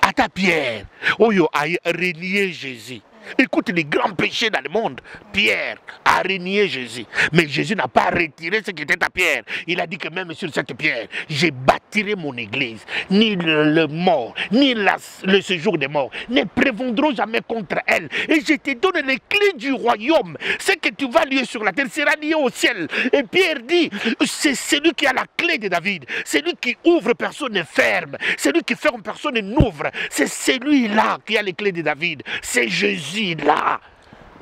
à ta Pierre, Oyo a renié Jésus. Écoute les grands péchés dans le monde. Pierre a renié Jésus. Mais Jésus n'a pas retiré ce qui était à Pierre. Il a dit que même sur cette pierre, j'ai bâtirai mon église. Ni le mort, ni le séjour des morts ne prévendront jamais contre elle. Et je te donne les clés du royaume. Ce que tu vas lier sur la terre sera lié au ciel. Et Pierre dit, c'est celui qui a la clé de David. Celui qui ouvre, personne ne ferme. Celui qui ferme, personne n'ouvre. C'est celui-là qui a les clés de David. C'est Jésus. Là.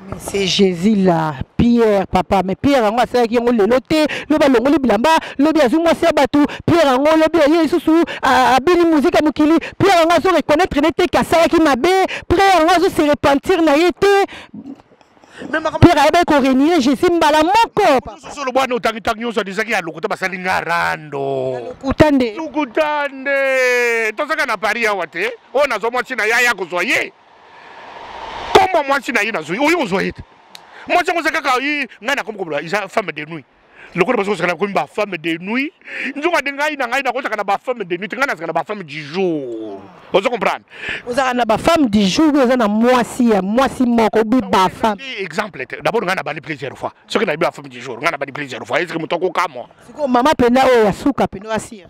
Mais c'est Jésus là, Pierre, papa. Mais Pierre, on va faire qui on le loté, le ballon, le bilamba, le bien, moi c'est bateau. Pierre, on le bien, il sous à béni musique à Mukili. Pierre, on va se reconnaître, n'était qu'à ça qui m'a bé. Pierre, on va se repentir, n'a été. Pierre, avec Corénie, Jésus mbala moko. Sur le bois, nous t'agions sur des aguilles à l'okuta basalinga rando. Lukutande. Lukutande. Tout ça qu'on a pari à Wate, on a zomo china yaya kuzoye. Comment moi si naïe nazui, oui on zoye. Moi c'est comme ça qu'il y a une femme de nuit. Le coup de parce que c'est comme ma femme de nuit. Nous on a des gars qui n'ont pas femme de nuit, on a pas femme du jour. Vous comprenez? Vous avez une femme du jour, vous avez une moitié moko ba femme. Exemple, d'abord on a bani plusieurs fois. Ce que on a la femme du jour, on a bani plusieurs fois. Est-ce que mon toko kamo? Siko maman pena o ya suka pena asia.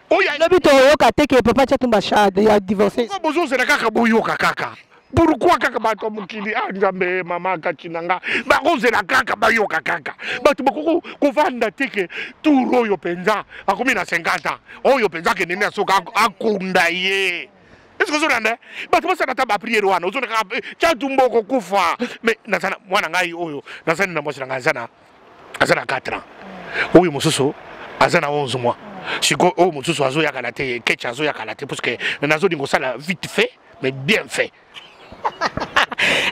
Oh ya. Lobi to yo ka teke papa chatumba shade ya divorcer. Ko bozo c'est la kaka boyoka kaka. Pourquoi kaka bato mukili nzambe mama kachinanga ba kozela kaka bayoka kaka bato bakoko kovanda teke turo yo penza akomi na 50 ans oyo penza ke nene asoka akunda ye. Est-ce que vous avez bato basana ta ba prière wana ozona ka chatumbo ko kufa mais nasana mwana ngai oyo nasana na mwasi ngai sana azana 4 ans oyo mususu azana 11 mois siko oyo mususu azo yakala te kecha azo yakala te parce que nazo dingo sala vite fait mais bien fait.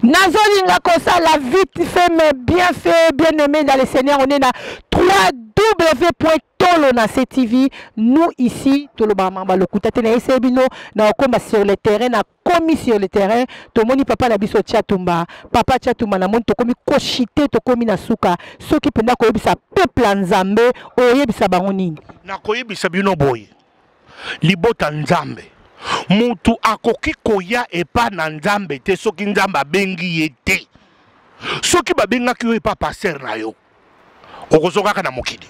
Nazolinga Kosala vite fait mais bien fait, bien aimé dans le Seigneur. On est dans www.tolonactv. Nous ici, Tolobamamba le Koutate na Esebino, na okoma sur le terrain, na commis sur le terrain. Tomoni papa na biso Tchatumba, papa Tchatumba na moni tokomi koshite tokomi na suka. Soki penda ko yebisa peuple nzambe, o yebisa bango nini? Na ko yebisa bino boy. Libota nzambe. Mutu akoki koya epa na nzambe te soki nzambe abengi ye te. Soki babengaki yo epa pasteur na yo okozongaka na mokili.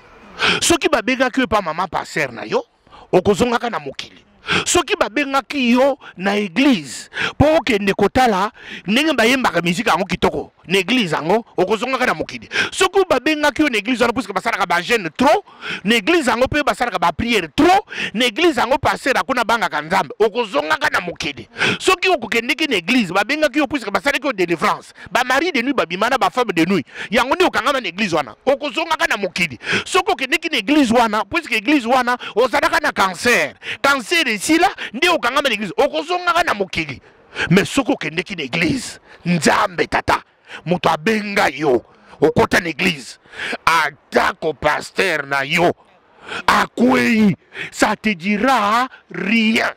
Soki babengaki yo epa mama pasteur na yo okozongaka na mokili. Soki babengaki yo na église po okende kotala ndenge bayembaka miziki yango kitoko na église yango okozongaka na mokili. Soki babengaki yo na église wana puisque basalaka ba jeûne trop, na église yango pe basalaka ba prière trop, na église yango pasteur akuna bangaka nzambe okozongaka na mokili. Soki okokendeki na église babengaki yo puisque basalaki yo délivrance, ba mari de nuit babimana ba femme de nuit, yango ndi okangama na église wana okozongaka na mokili. Soki okendeki na église wana puisque église wana ozalaka na cancer ici là ndi okangama na église okozongaka na mokili. Mais soki okendeki na église nzambe tata moto abenga yo okota na église atako pasteur na yo akwei, ça te dira rien.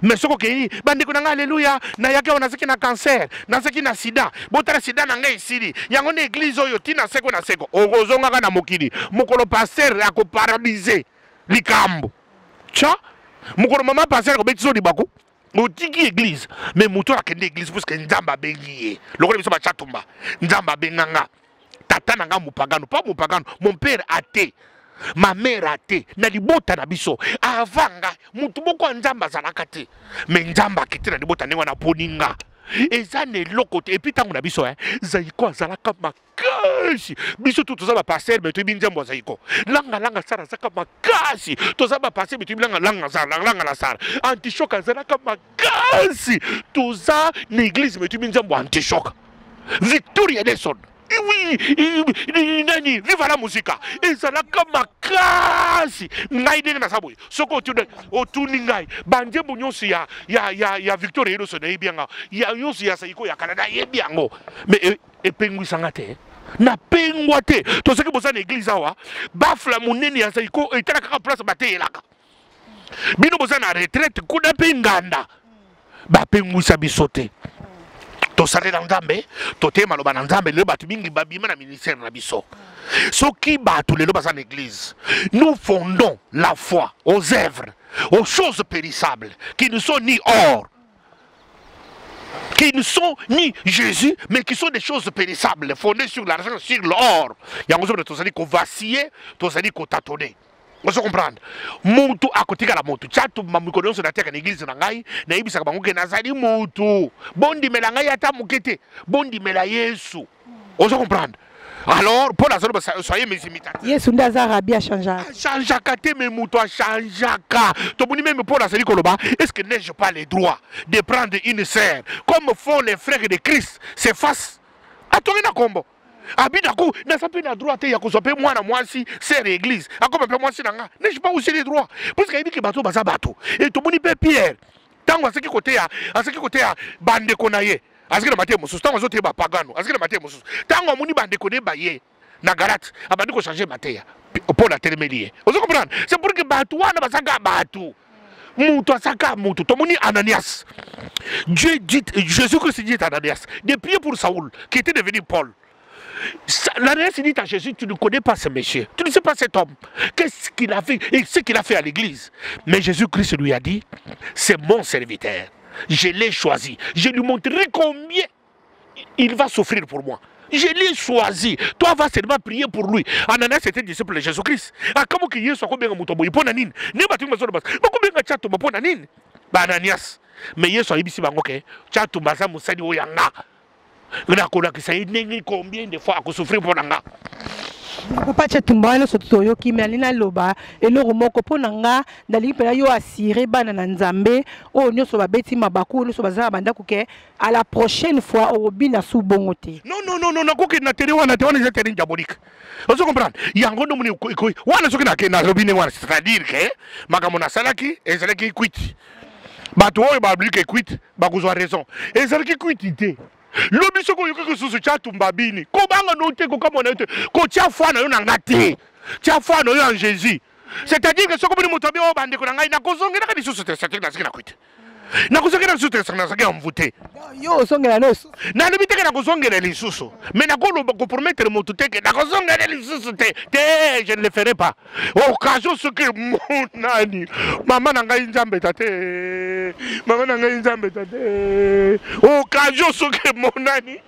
Mais ce que bandeko nanga alléluia na yake on a seki na cancer na seki na sida botala sida na ngai siri yango na église oyo tina seko na seko okozongaka na mokili mokolo pasteur ako paralyser likambo cha mokolo mama pasteur ko betiso libako otiki église mais moto akende église parce que nzamba bengi ye lokole biso ba chatumba nzamba benganga tata nanga mupagano pas mupagano mon père athée. Ma mère athée na libota na biso avanga mutu boko nzamba zalaka te mais nzamba kiti na libota ndenge na poninga eza ne lokote et puis tango na biso zaiko zalaka makasi biso tout ça ba passer mais tu binzambo zaiko langa sara zaka makasi to za ba passer mais tu langa la sara anti-choc zalaka makasi to za l'église mais tu binzambo anti-choc Victoria Nelson. Oui, nani, viva la musique. Et ça la makasi. Ngai de na saboy. Soko otuni ngai. Banje bunyosi ya Victoria Nelson na ebianga. Ya yosi ya saiko ya Canada ebiango. Mais e pengui sangate. Na pengwa te. To seki bosa na église awa. Bafla munene ya saiko etala kaka place bate elaka. Bino bosa na retraite kuna penganda. Ba pengui sabisote. Tosale na nzambe totema loba na nzambe le batu mingi babima na ministère na biso soki batu lelo basa na église nous fondons la foi aux œuvres aux choses périssables qui ne sont ni or qui ne sont ni Jésus mais qui sont des choses périssables fondées sur l'argent sur l'or yango zo tosali ko vaciller tosali ko tâtonner. Vous comprenez? Mutu akotika la mutu. Chatu mamukolo so nateka na église na ngai na ibisa bango ke nazali mutu. Bondi mela ngai ata mukete. Bondi mela Yesu. Vous comprenez? Alors pour la zone soyez mes imitateurs. Yesu ndazara bien changea. Changeaka te mais mutu a changeaka. To boni même pour la série koloba, est-ce que n'ai-je pas le droit de prendre une sœur comme font les frères de Christ, c'est face à ton kombo. Abidako n'a pas na droit te ya ko sope mwana mwasi sere église akoma pe mwasi nanga n'ai pas aussi les droits parce que ibiki bato baza bato et to moni pe Pierre tango aseki côté ya bande konaye aseki na maté mususu tango zote ba pagano aseki na maté mususu tango moni bande koné ba ye na Galate abandi ko changer maté pour la termelier vous comprenez c'est pour que bato wana basaka bato mutu asaka mutu to moni Ananias Jésus Christ dit à Ananias de prier pour Saoul qui était devenu Paul. L'Ananias dit à Jésus, tu ne connais pas ce monsieur, tu ne sais pas cet homme. Qu'est-ce qu'il a fait et ce qu'il a fait à l'église. Mais Jésus-Christ lui a dit, c'est mon serviteur. Je l'ai choisi. Je lui montrerai combien il va souffrir pour moi. Je l'ai choisi. Toi, vas seulement prier pour lui. Ananias était disciple de Jésus-Christ. Comment que Yesu a combien de moutons pour Nanine? Ne pas tout le monde. Combien de chats pour Nanine? Ananias. Mais Yesu a dit si bangoke. Chats pour Baza Moussani Oyanga. Combien de fois à souffrir pour Nanga? Papa Chatumba le sotoyo ki melina loba eloko moko pona nga ndali pela yo assuré bana na Nzambe o nyoso ba beti mabaku nyoso bazala banda kuke à la prochaine fois au bina sous bongote. Non koki na télé wana c'est terrain diabolique. Vous comprenez? Yango no muni ko wana soki na ke na robine wana, c'est-à-dire que makamona salaki ezalaki quit. Bato oyo ba blique quit ba kozwa raison. Ezalaki quitité. Lobi soko yoke kususu chatumba bini. Kobanga note ko kama note ko tia foi na yo na ngati. Tia foi na yo en Jésus. C'est-à-dire que soko bini mutobi o bande ko na ngai na kozongela ka disusu te c'est na sikina kwite. Na kozongela disusu te na sakina mvute. Yo songela no. Na lobi te na kozongela lisusu. Mais na ko ko promettre motu te ke na kozongela lisusu te. Je ne le ferai pas. Occasion ce que monani. Maman na ngai Nzambe tate. Maman na ngai Nzambe tate. Occasion ce que monani.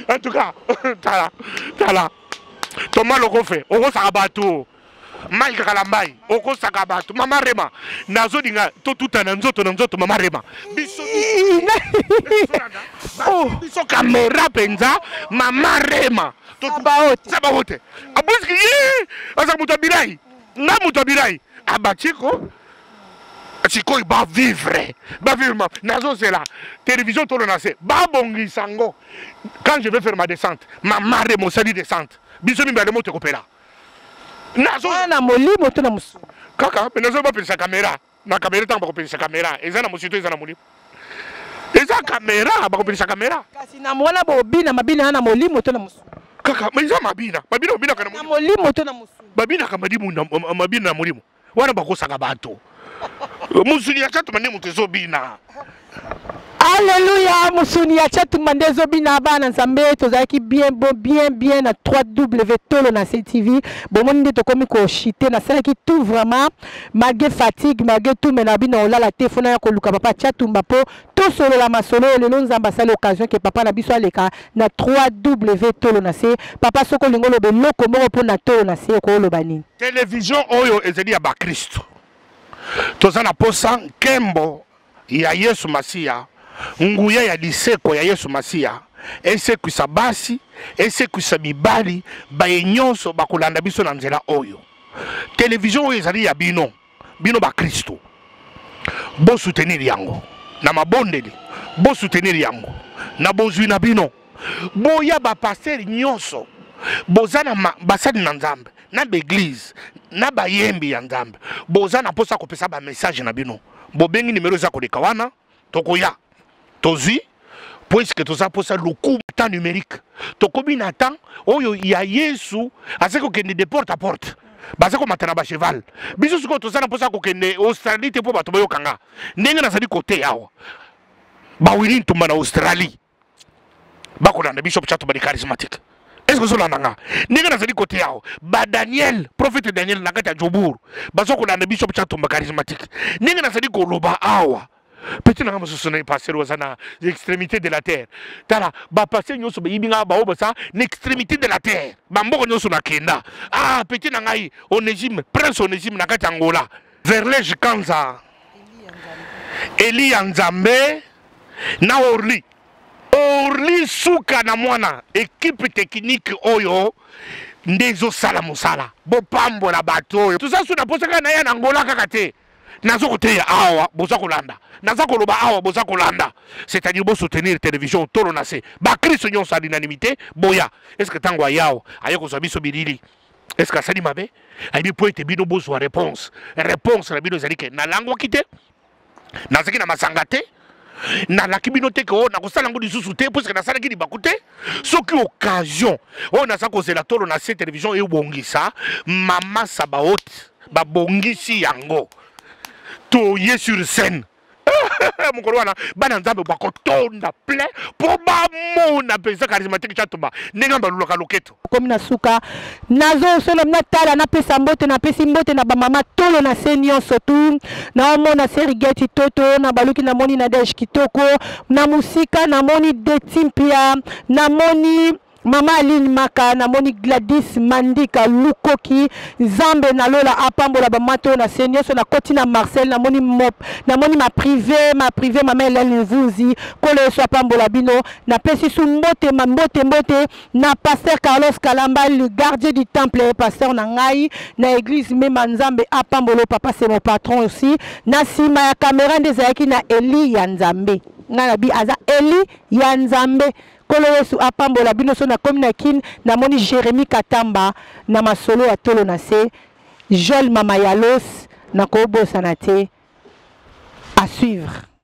En tout cas, tala. Thomas le refait. Oko sakabato. Mike Kalambai. Oko sakabato. Mama Rema. Nazo dinga to tuta na nzoto mama Rema. Biso. Oh, biso caméra penza mama Rema. Sabaote. Abuski ye. Asa mutabirai. Na mutabirai. Abatiko. Chiko va vivre. Nazo c'est là. Télévision tout le nase. Babongi sango. Quand je vais faire ma descente, ma marée mon sali descente. Bisomi ba le moto kopera. Nazo na molimo to na musu. Kaka, mais nazo ba pensa caméra. Na caméra tant ba pensa caméra. Ezana musu to ezana molimo. Eza caméra ba pensa caméra. Kasi na mwana bobina mabina na molimo to na musu. Kaka, mais eza mabina. Mabina kana na molimo to na musu. Babina kama dimu na mabina na molimo. Wana ba kosaka bato. Musuni ya chatu mande mutezo bina. Alléluia, musuni ya chatu mande zo bina bana Nzambe tozaki bien na 3W tolo na CTV. Bomonde to komi ko chité na sala ki tout vraiment malgré fatigue, malgré tout mena bina olala téléphone ya ko luka papa chatu mbapo to solo la masolo le Nzamba sala occasion que papa na biso aleka na 3W tolo na C. Papa soko lingolo be loko moko po na tolo na C ko lobani. Télévision oyo ezeli ya ba Kristo. Tozana posa kembo ya Yesu Masia, nguya ya liseko ya Yesu Masia, esekwisa basi, esekwisa mibali, baye nyonso bakolanda biso na nzela oyo. Télévision oyo ezali ya bino ba Kristo. Bo soutenir yango na mabondeli, bo soutenir yango na bozwi na bino. Boya ba pasteur nyonso, bozana basali na Nzambe. Na l'église na bayembi ya Nzambe bozana posa kopesa ba message na bino bobengi numéro za koleka wana tokoya tozwi puisque toza posa lokumu temps numérique tokobi na temps oyo ya Yesu azeko kende de porte à porte bazako matana ba cheval biso siko tozana posa ko kende Australie te po bato boyokanga ndenge na sali côté yawa ba wili ntumba na Australie bakolanda bishop chato ba charismatique. Est-ce que cela n'a pas dit côté ba Daniel, prophète Daniel n'a pas Jobour, baso ko na bishop chatumba charismatique. Ninga na sadi ko loba awa. Petit na ngamu sosona passer wazana l'extrémité de la terre. Tala ba passer nyoso ba yibinga ba obasa l'extrémité de la terre. Ba mboko nyoso na kenda. Ah petit na ngai Onésime, prince Onésime na kati Angola. Verlege Kanza. Eli Nzambe na Orly. Orly suka na mwana équipe technique oyo ndezo sala musala bo pambo la bato tout ça sous na posaka na ya na Angola kaka te nazo kote awa boza kolanda nazo koloba awa boza kolanda c'est-à-dire bo soutenir télévision tolo na se ba Kristo nyonso à l'unanimité boya est-ce que tango yao ayoko so biso bilili est-ce que sali mabe aibi po ete bino bo so réponse na bino zalike na lango kite na zaki na masanga te na la kibinote ko na kosala ngo lisusu te parce que na sala ki bakute soki occasion na sa ko la tolo na cette télévision e bongisa mama Sabaoth ba bongisi yango to ye sur scène mokolo wana bana nzambe bakotonda plein po bamona mpenza charismatique chatumba ndenge balulaka loketo komi na suka nazo solo natala napesa mbote napesi mbote na bamama tolo na se nyonso tu naomona serigeti toto na baluki namoni na Nadege Kitoko na musika namoni Detimpia namoni Mama Aline Maka namoni Gladys Mandika Lukoki Zambe na lola apambola bamato na senyoso na Kotina Marcel namoni mop namoni ma privé mama Hélène Vunzi kole so apambola bino na pesi su mbote na pasteur Carlos Kalamba le gardien du temple pasteur na ngai na église même Nzambe apambolo papa c'est mon patron aussi na sima ya caméra ndezaki na Eli ya Nzambe na bi aza Eli ya Nzambe Kolo Yesu apambola bino so na komi na kin namoni Jérémy Katamba na masolo ya tolo na se Joel Mama Yalos na kobosa na te à suivre.